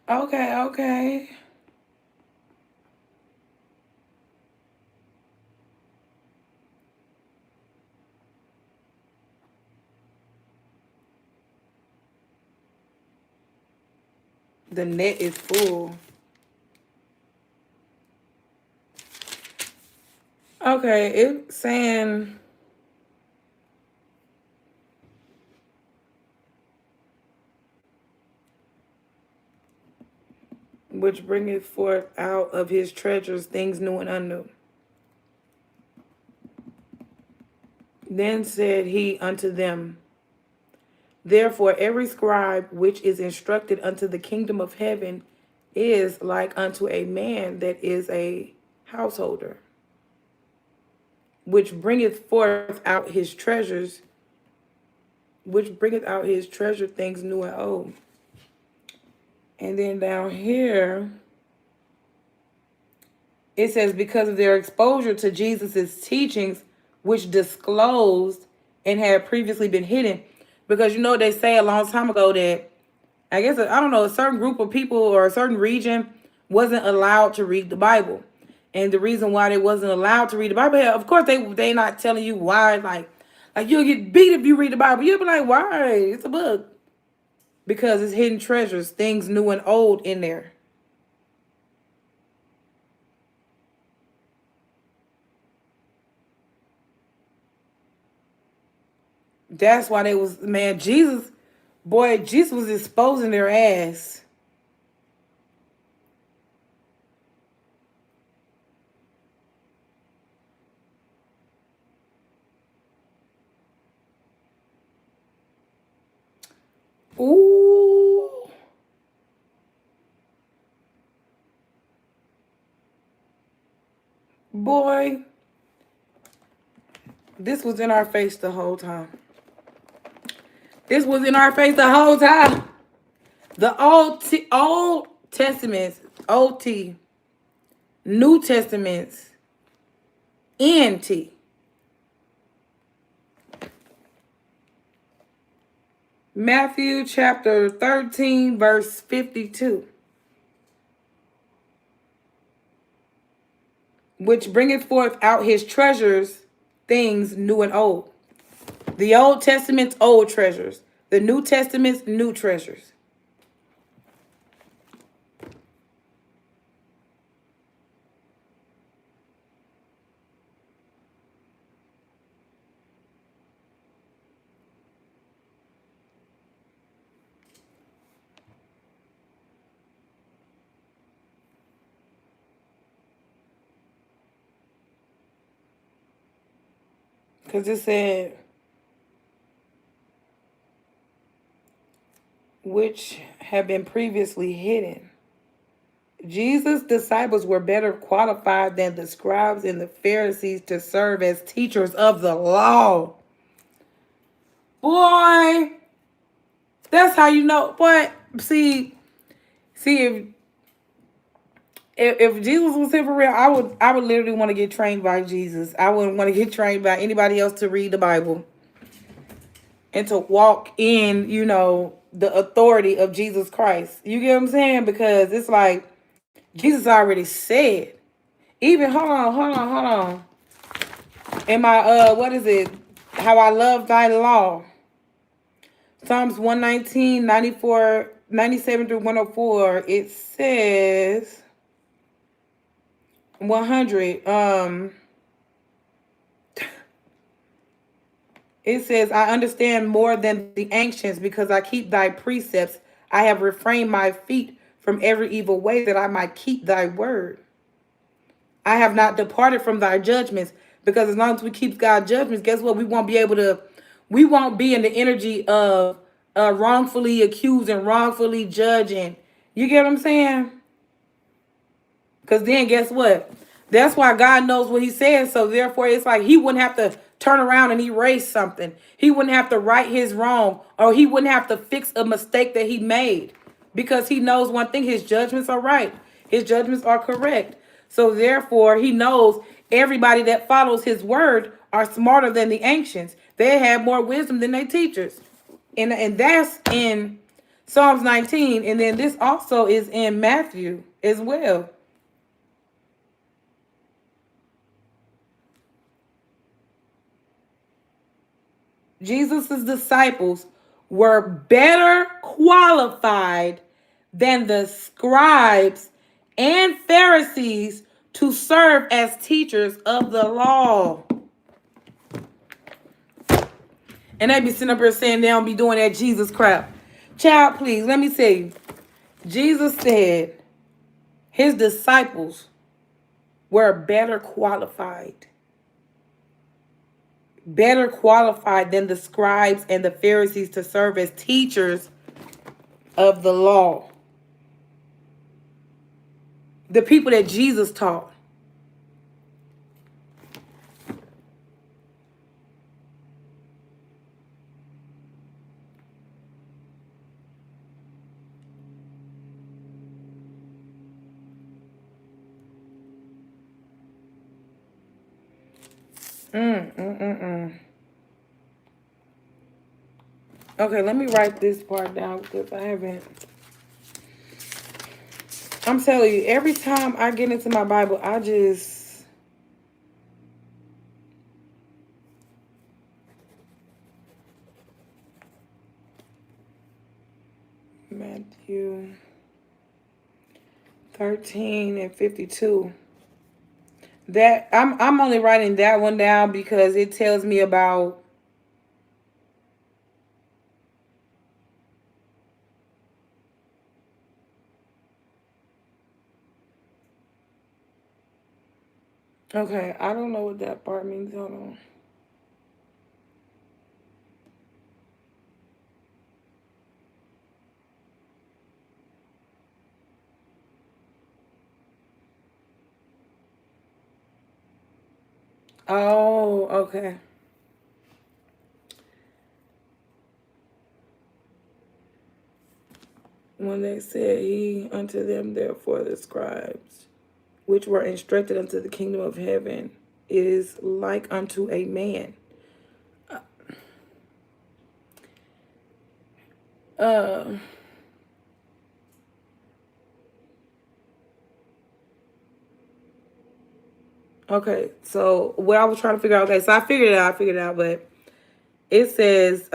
Okay. The net is full. Okay, it's saying which bringeth forth out of his treasures things new and unknown. Then said he unto them, therefore every scribe which is instructed unto the kingdom of heaven is like unto a man that is a householder, which bringeth forth out his treasures, which bringeth out his treasure things new and old. And then down here, it says, because of their exposure to Jesus's teachings, which disclosed and had previously been hidden. Because they say a long time ago that, I guess, I don't know, a certain group of people or a certain region wasn't allowed to read the Bible. And the reason why they wasn't allowed to read the Bible, of course, they not telling you why, like you'll get beat if you read the Bible. You'll be like, why? It's a book. Because it's hidden treasures, things new and old in there. That's why Jesus was exposing their ass. Boy, this was in our face the whole time. This was in our face the whole time. The Old Testaments, OT, New Testaments, NT. Matthew chapter 13, verse 52. Which bringeth forth out his treasures, things new and old. The Old Testament's old treasures. The New Testament's new treasures. Because it said, which have been previously hidden. Jesus' disciples were better qualified than the scribes and the Pharisees to serve as teachers of the law. Boy, that's how you know. Boy, see if Jesus was here for real, I would literally want to get trained by Jesus. I wouldn't want to get trained by anybody else to read the Bible and to walk in, the authority of Jesus Christ. You get what I'm saying? Because it's like Jesus already said. Even hold on. In my what is it? How I love thy law. Psalms 119, 94, 97 through 104. It says 100. It says, I understand more than the ancients because I keep thy precepts. I have refrained my feet from every evil way that I might keep thy word. I have not departed from thy judgments, because as long as we keep God's judgments, guess what? We won't be in the energy of wrongfully accusing, wrongfully judging. You get what I'm saying? Because then guess what? That's why God knows what he says. So therefore, it's like he wouldn't have to turn around and erase something. He wouldn't have to right his wrong, or he wouldn't have to fix a mistake that he made, because he knows one thing: his judgments are right. His judgments are correct. So therefore, he knows everybody that follows his word are smarter than the ancients. They have more wisdom than their teachers. And that's in Psalms 19. And then this also is in Matthew as well. Jesus' disciples were better qualified than the scribes and Pharisees to serve as teachers of the law. And they be sitting up here saying they don't be doing that Jesus crap. Child, please, let me tell you. Jesus said his disciples were better qualified than the scribes and the Pharisees to serve as teachers of the law. The people that Jesus taught. Okay, let me write this part down because I haven't. I'm telling you, every time I get into my Bible, I just. Matthew 13 and 52. That I'm only writing that one down because it tells me about okay, I don't know what that part means. Hold on. Oh, okay. When they said he unto them, therefore the scribes, which were instructed unto the kingdom of heaven, is like unto a man. Uh, okay, so what I was trying to figure out, okay, so I figured it out, but it says,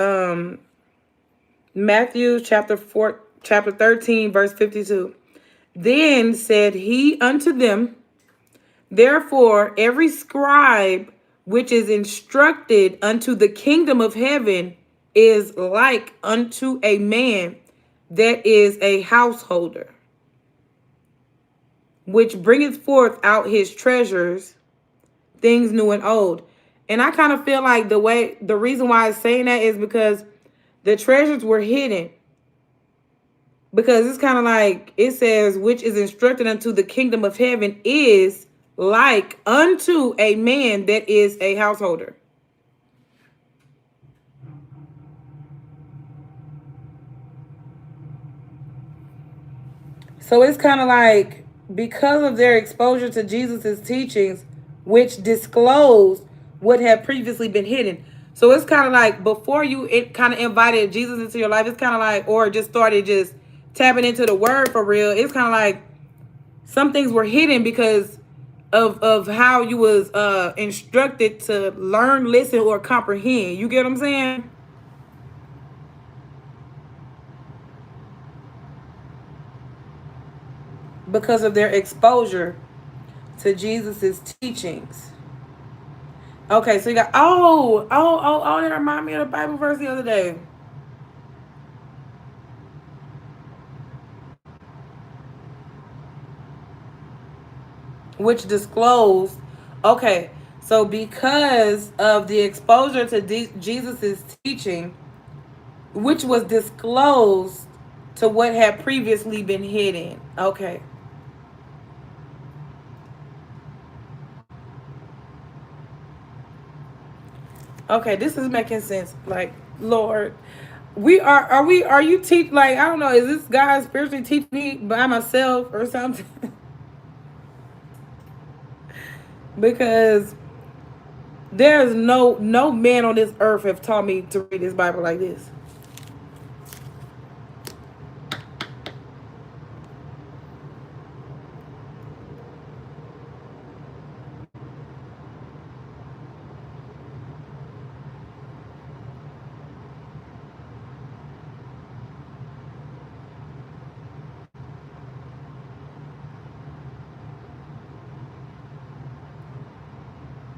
Matthew chapter 13, verse 52. Then said he unto them, therefore every scribe which is instructed unto the kingdom of heaven is like unto a man that is a householder, which bringeth forth out his treasures, things new and old. And I kind of feel like the reason why it's saying that is because the treasures were hidden. Because it's kind of like it says, which is instructed unto the kingdom of heaven is like unto a man that is a householder. So it's kind of like because of their exposure to Jesus's teachings, which disclosed what had previously been hidden. So it's kind of like before you it kind of invited Jesus into your life, it's kind of like, or just started just tapping into the word for real. It's kind of like some things were hidden because of how you was instructed to learn, listen, or comprehend. You get what I'm saying? Because of their exposure to Jesus's teachings. Okay, so you got that reminded me of the Bible verse the other day, which disclosed. Okay, so because of the exposure to Jesus's teaching, which was disclosed to what had previously been hidden. Okay. Okay, this is making sense. Like, Lord, are you teach like I don't know, is this God spiritually teaching me by myself or something? Because there's no man on this earth have taught me to read this Bible like this.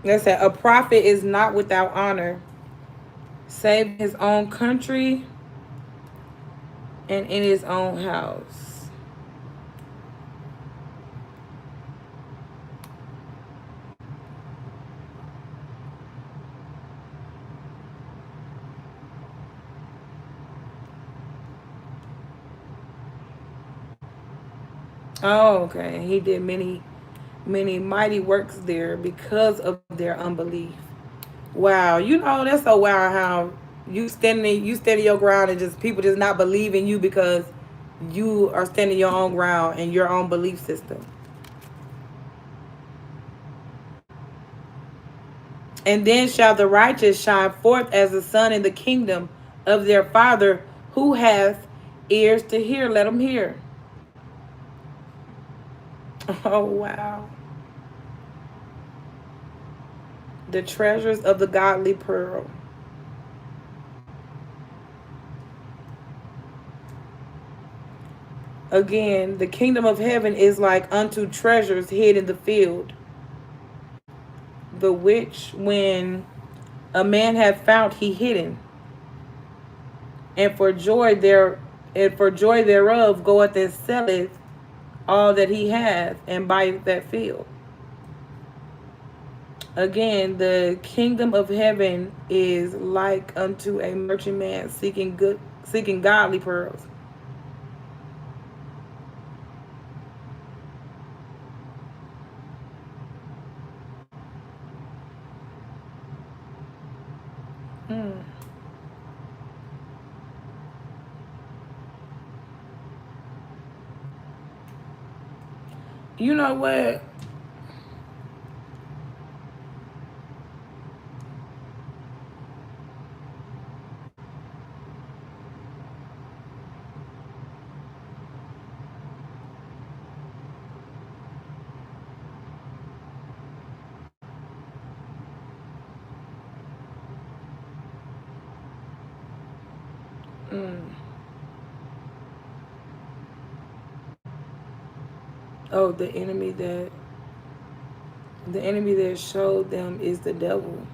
They said a prophet is not without honor, save his own country and in his own house. Oh, okay. He did many mighty works there because of their unbelief. Wow, you know that's so wow how you standing your ground and just people just not believing you because you are standing your own ground and your own belief system. And then shall the righteous shine forth as the sun in the kingdom of their Father, who hath ears to hear. Let them hear. Oh wow, the treasures of the godly pearl. Again, the kingdom of heaven is like unto treasures hid in the field, the which when a man hath found he hidden, and for joy thereof goeth and selleth all that he hath and buyeth that field. Again, the kingdom of heaven is like unto a merchant man seeking godly pearls. You know what? Mm. Oh, the enemy that showed them is the devil.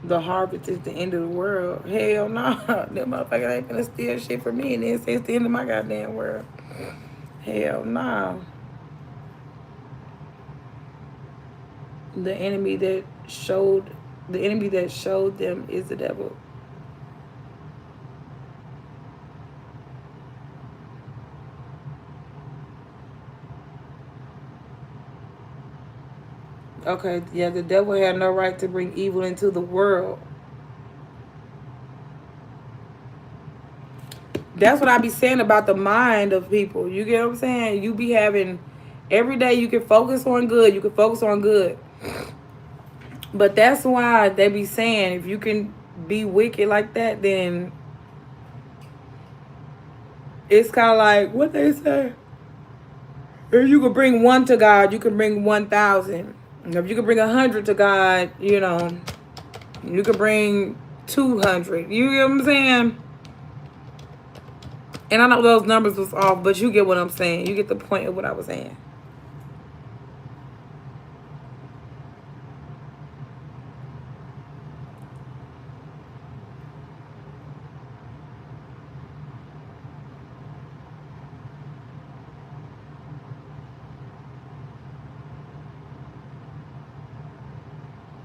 The harvest is the end of the world. Hell no. That motherfucker ain't gonna steal shit from me and then say it's the end of my goddamn world. Hell no. The enemy that showed the enemy that showed them is the devil. Okay, yeah, the devil had no right to bring evil into the world. That's what I be saying about the mind of people. You get what I'm saying? You be having every day you can focus on good, you can focus on good. But that's why they be saying if you can be wicked like that, then it's kind of like what they say. If you could bring one to God, you can bring 1,000. If you could bring 100 to God, you could bring 200. You get what I'm saying? And I know those numbers was off, but you get what I'm saying. You get the point of what I was saying.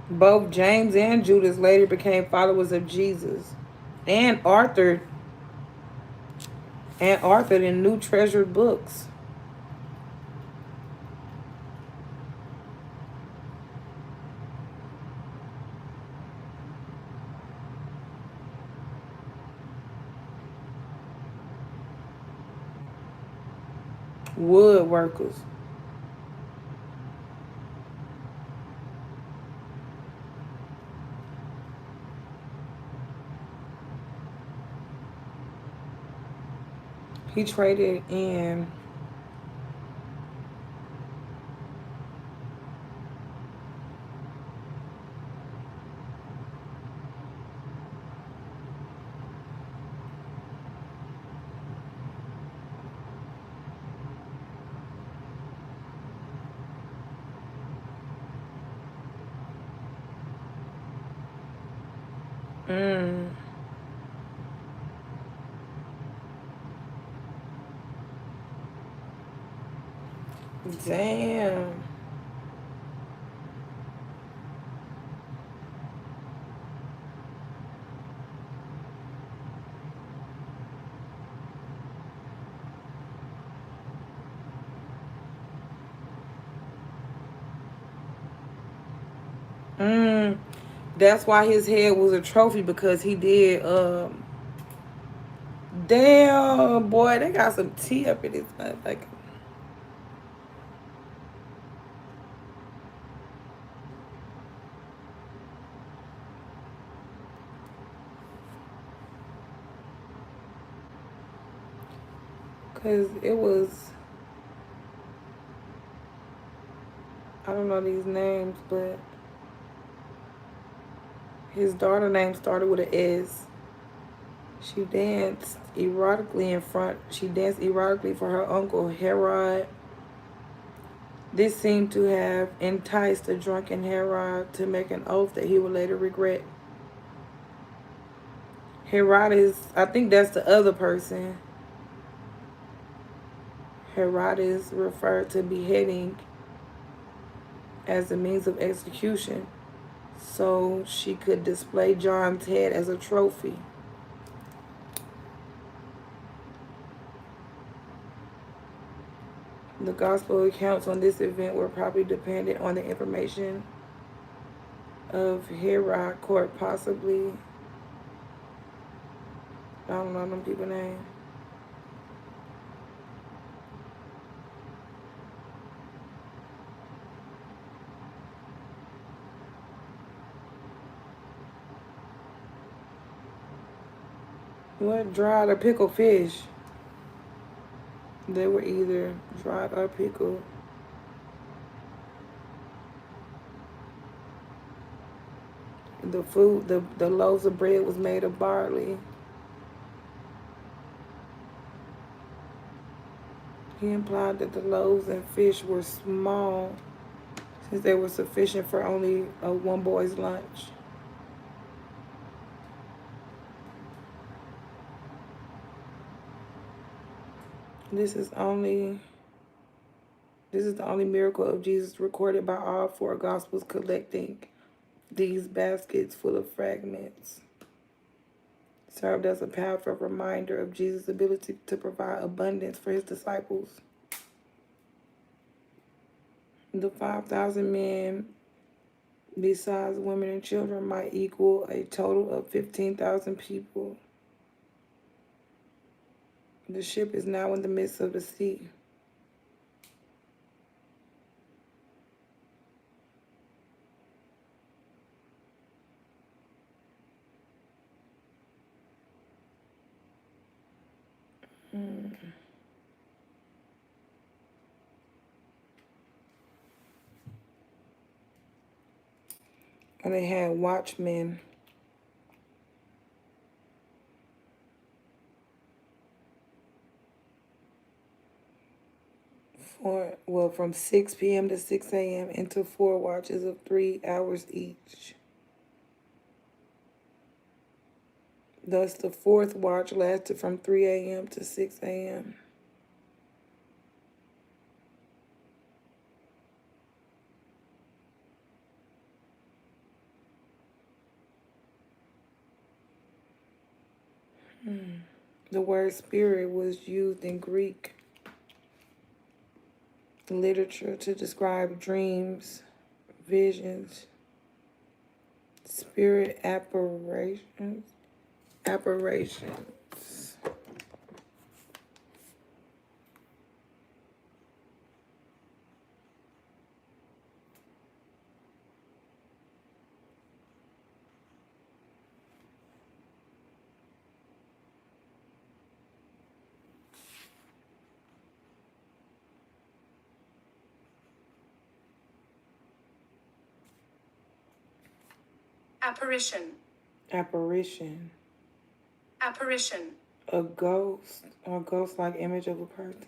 Both James and Judas later became followers of Jesus. And authored in new treasured books. Woodworkers. He traded in. Mm, damn. Mm, that's why his head was a trophy because he did. Damn, boy, they got some tea up in this motherfucker. Cause it was, I don't know these names, but his daughter name started with an S. She danced erotically in front. She danced erotically for her uncle Herod. This seemed to have enticed the drunken Herod to make an oath that he would later regret. Herod is, I think that's the other person. Herod is referred to beheading as a means of execution, so she could display John's head as a trophy. The gospel accounts on this event were probably dependent on the information of Herod court, possibly. I don't know them people's name. What? Dried or pickled fish? They were either dried or pickled. The loaves of bread was made of barley. He implied that the loaves and fish were small since they were sufficient for only one boy's lunch. This is only this is the only miracle of Jesus recorded by all four Gospels, collecting these baskets full of fragments served as a powerful reminder of Jesus' ability to provide abundance for his disciples. The 5,000 men, besides women and children, might equal a total of 15,000 people. The ship is now in the midst of the sea. And they had watchmen from 6 p.m. to 6 a.m. into 4 watches of 3 hours each. Thus, the fourth watch lasted from 3 a.m. to 6 a.m. The word spirit was used in Greek literature to describe dreams, visions, spirit apparitions. Apparition. Apparition. Apparition. A ghost or ghost-like image of a person.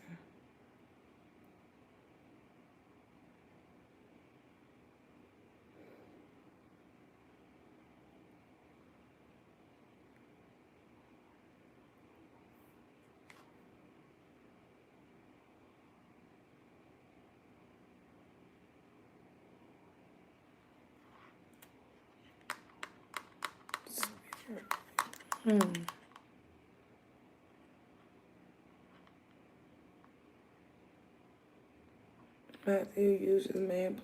Matthew uses man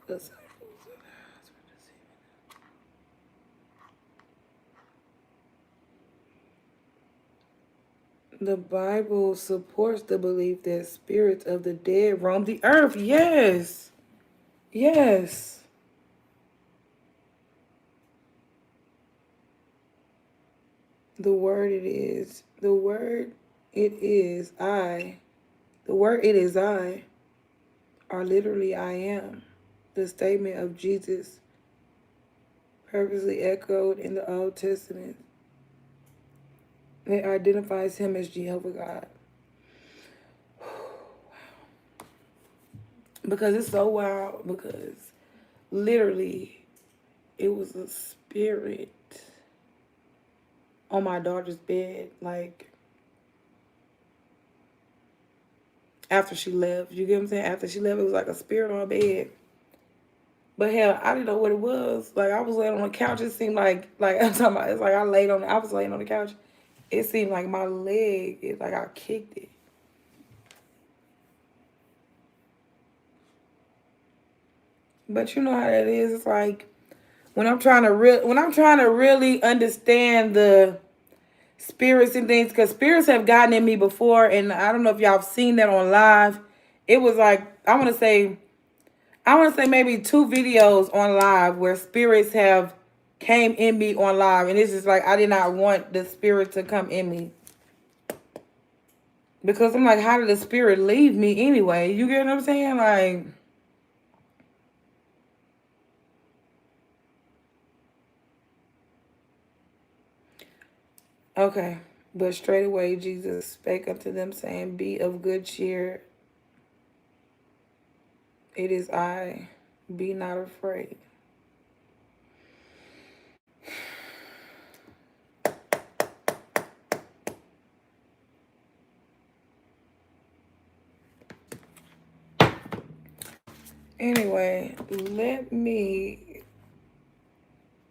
disciples. The Bible supports the belief that spirits of the dead roam the earth. Yes. Yes. The word it is I. The word it is I are literally I am. The statement of Jesus purposely echoed in the Old Testament. It identifies him as Jehovah God. Because it's so wild, because literally it was a spirit on my daughter's bed, like after she left. You get what I'm saying? After she left, it was like a spirit on her bed. But hell, I didn't know what it was. Like I was laying on the couch. It seemed like I'm talking about. It's like I was laying on the couch. It seemed like my leg. It's like I kicked it. But you know how that is. It's like when I'm trying to really understand the spirits and things, because spirits have gotten in me before, and I don't know if y'all have seen that on live. It was like I want to say maybe 2 videos on live where spirits have came in me on live, and it's just like I did not want the spirit to come in me. Because I'm like, how did the spirit leave me anyway? You get what I'm saying? Like, okay. But straightway Jesus spake unto them, saying, Be of good cheer. It is I. Be not afraid. Anyway, let me,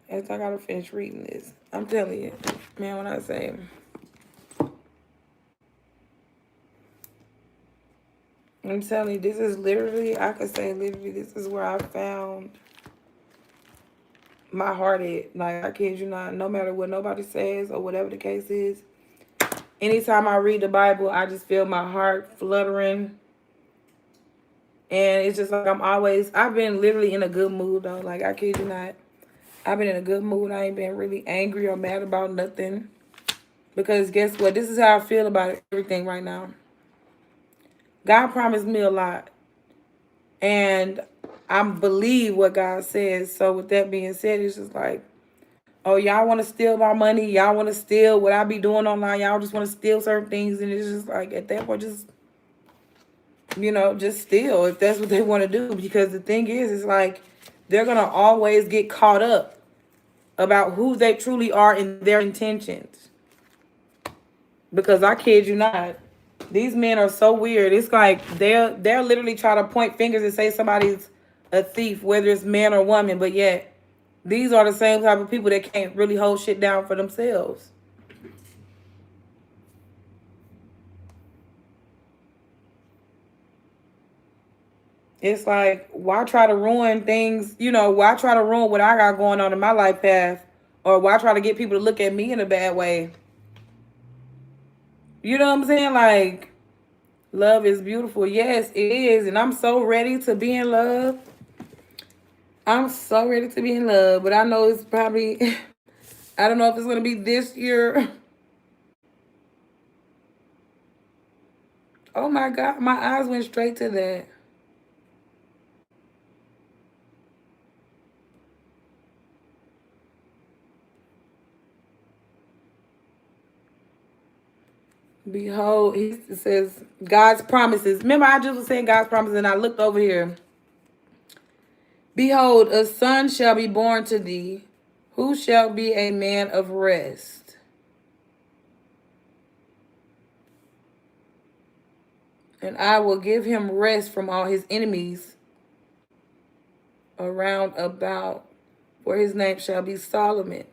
as I gotta finish reading this. I'm telling you, man, when I say, I'm telling you, this is literally, I could say literally, this is where I found my heart at. Like, I kid you not, no matter what nobody says or whatever the case is, anytime I read the Bible, I just feel my heart fluttering. And it's just like I've been literally in a good mood though. Like, I kid you not. I've been in a good mood. I ain't been really angry or mad about nothing. Because guess what? This is how I feel about everything right now. God promised me a lot. And I believe what God says. So with that being said, it's just like, oh, y'all want to steal my money. Y'all want to steal what I be doing online. Y'all just want to steal certain things. And it's just like, at that point, just, just steal if that's what they want to do. Because the thing is, it's like, they're going to always get caught up about who they truly are and their intentions. Because I kid you not, these men are so weird. It's like they're literally trying to point fingers and say somebody's a thief, whether it's man or woman. But yet, these are the same type of people that can't really hold shit down for themselves. It's like, why try to ruin things? Why try to ruin what I got going on in my life path? Or why try to get people to look at me in a bad way? You know what I'm saying? Like, love is beautiful. Yes, it is. And I'm so ready to be in love. I'm so ready to be in love. But I know it's probably, I don't know if it's going to be this year. Oh my God. My eyes went straight to that. Behold, he says God's promises. Remember, I just was saying God's promises, and I looked over here. Behold, a son shall be born to thee, who shall be a man of rest. And I will give him rest from all his enemies around about, for his name shall be Solomon.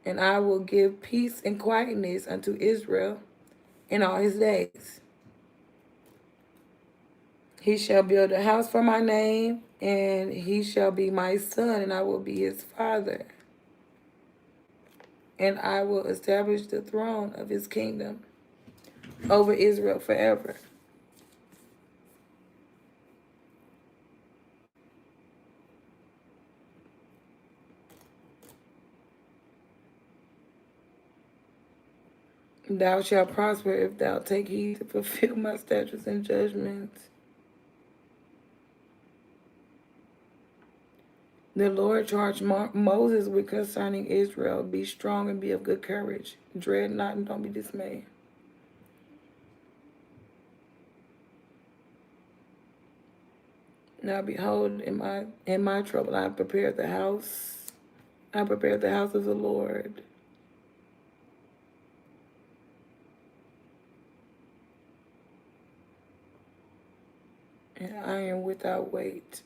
And I will give peace and quietness unto Israel in all his days. He shall build a house for my name, and he shall be my son, and I will be his father. And I will establish the throne of his kingdom over Israel forever. Thou shalt prosper if thou take heed to fulfill my statutes and judgments. The Lord charged Moses with concerning Israel. Be strong and be of good courage. Dread not and don't be dismayed. Now behold, in my trouble I have prepared the house. I prepared the house of the Lord. And I am without weight.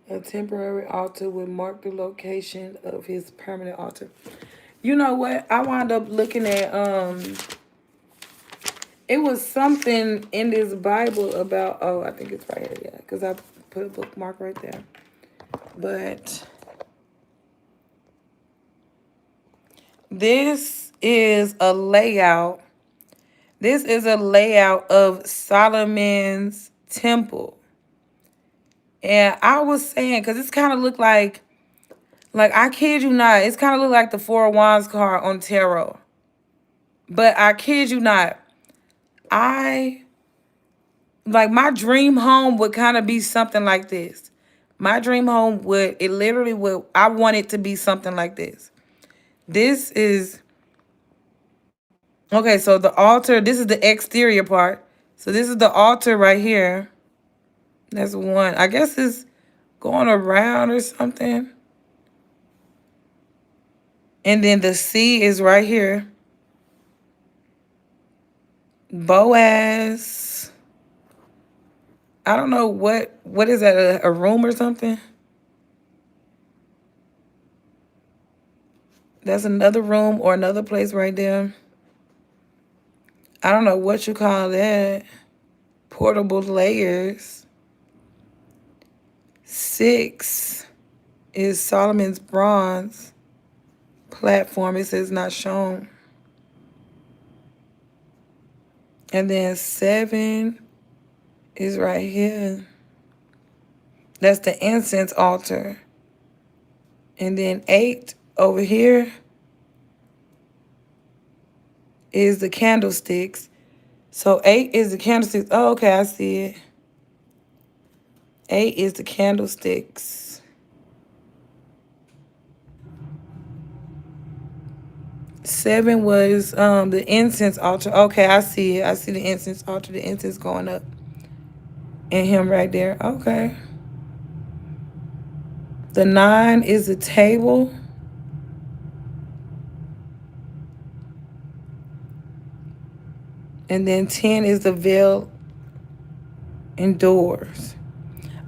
A temporary altar would mark the location of his permanent altar. You know what? I wound up looking at it was something in this Bible about, oh, I think it's right here, yeah, because I put a bookmark right there. But this is a layout. This is a layout of Solomon's temple. And I was saying, because it's kind of looked like I kid you not, it's kind of looked like the Four of Wands card on tarot. But I kid you not, my dream home would kind of be something like this. My dream home I want it to be something like this. This is, okay, so the altar, this is the exterior part. So this is the altar right here. That's one. I guess it's going around or something. And then the sea is right here. Boaz. I don't know what is that, a room or something? That's another room or another place right there. I don't know what you call that. Portable layers. 6 is Solomon's bronze platform. It says not shown. And then 7 is right here. That's the incense altar. And then 8 over here is the candlesticks. So 8 is the candlesticks. Oh, okay, I see it. 8 is the candlesticks. 7 was the incense altar. Okay, I see it. I see the incense altar. The incense going up. And him right there. Okay. The 9 is the table. And then 10 is the veil and doors.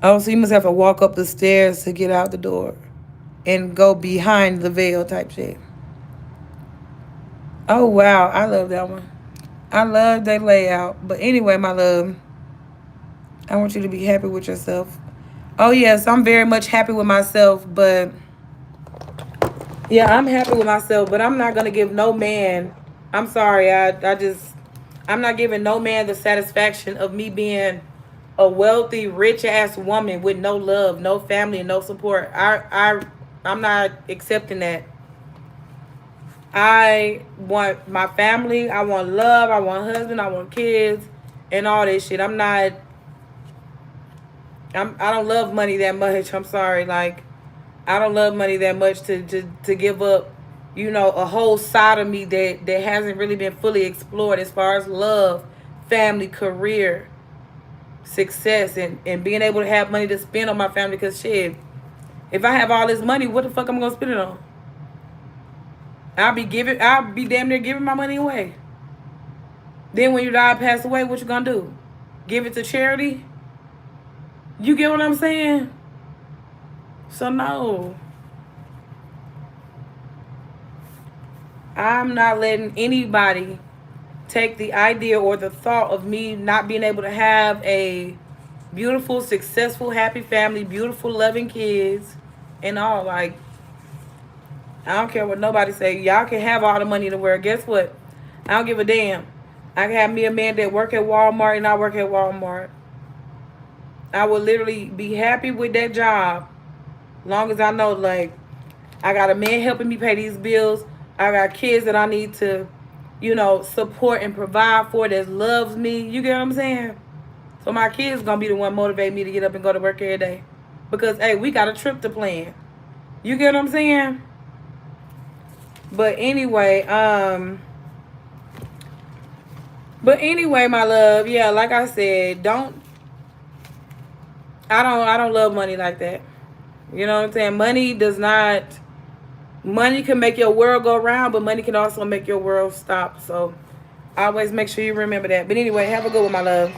Oh, so you must have to walk up the stairs to get out the door and go behind the veil type shit. Oh, wow. I love that one. I love that layout. But anyway, my love, I want you to be happy with yourself. Oh, yes, I'm very much happy with myself. But, yeah, I'm happy with myself. But I'm not going to give no man, I'm sorry, I'm not giving no man the satisfaction of me being a wealthy, rich-ass woman with no love, no family, and no support. I'm not accepting that. I want my family. I want love. I want a husband. I want kids, and all this shit. I don't love money that much. I'm sorry. Like, I don't love money that much to give up, a whole side of me that hasn't really been fully explored as far as love, family, career, success, and being able to have money to spend on my family. Because shit, if I have all this money, what the fuck am I gonna spend it on? I'll be damn near giving my money away. Then when you die, pass away, what you gonna do? Give it to charity? You get what I'm saying? So no. I'm not letting anybody take the idea or the thought of me not being able to have a beautiful, successful, happy family, beautiful, loving kids, and all. Like, I don't care what nobody say. Y'all can have all the money in the world. Guess what? I don't give a damn. I can have me a man that work at Walmart and I work at Walmart. I would literally be happy with that job, long as I know, like, I got a man helping me pay these bills. I got kids that I need to, support and provide for, that loves me. You get what I'm saying? So my kids gonna be the one motivate me to get up and go to work every day. Because, hey, we got a trip to plan. You get what I'm saying? But anyway, my love, yeah, like I said, I don't love money like that. You know what I'm saying? Money can make your world go round, but money can also make your world stop. So always make sure you remember that. But anyway, have a good one, my love.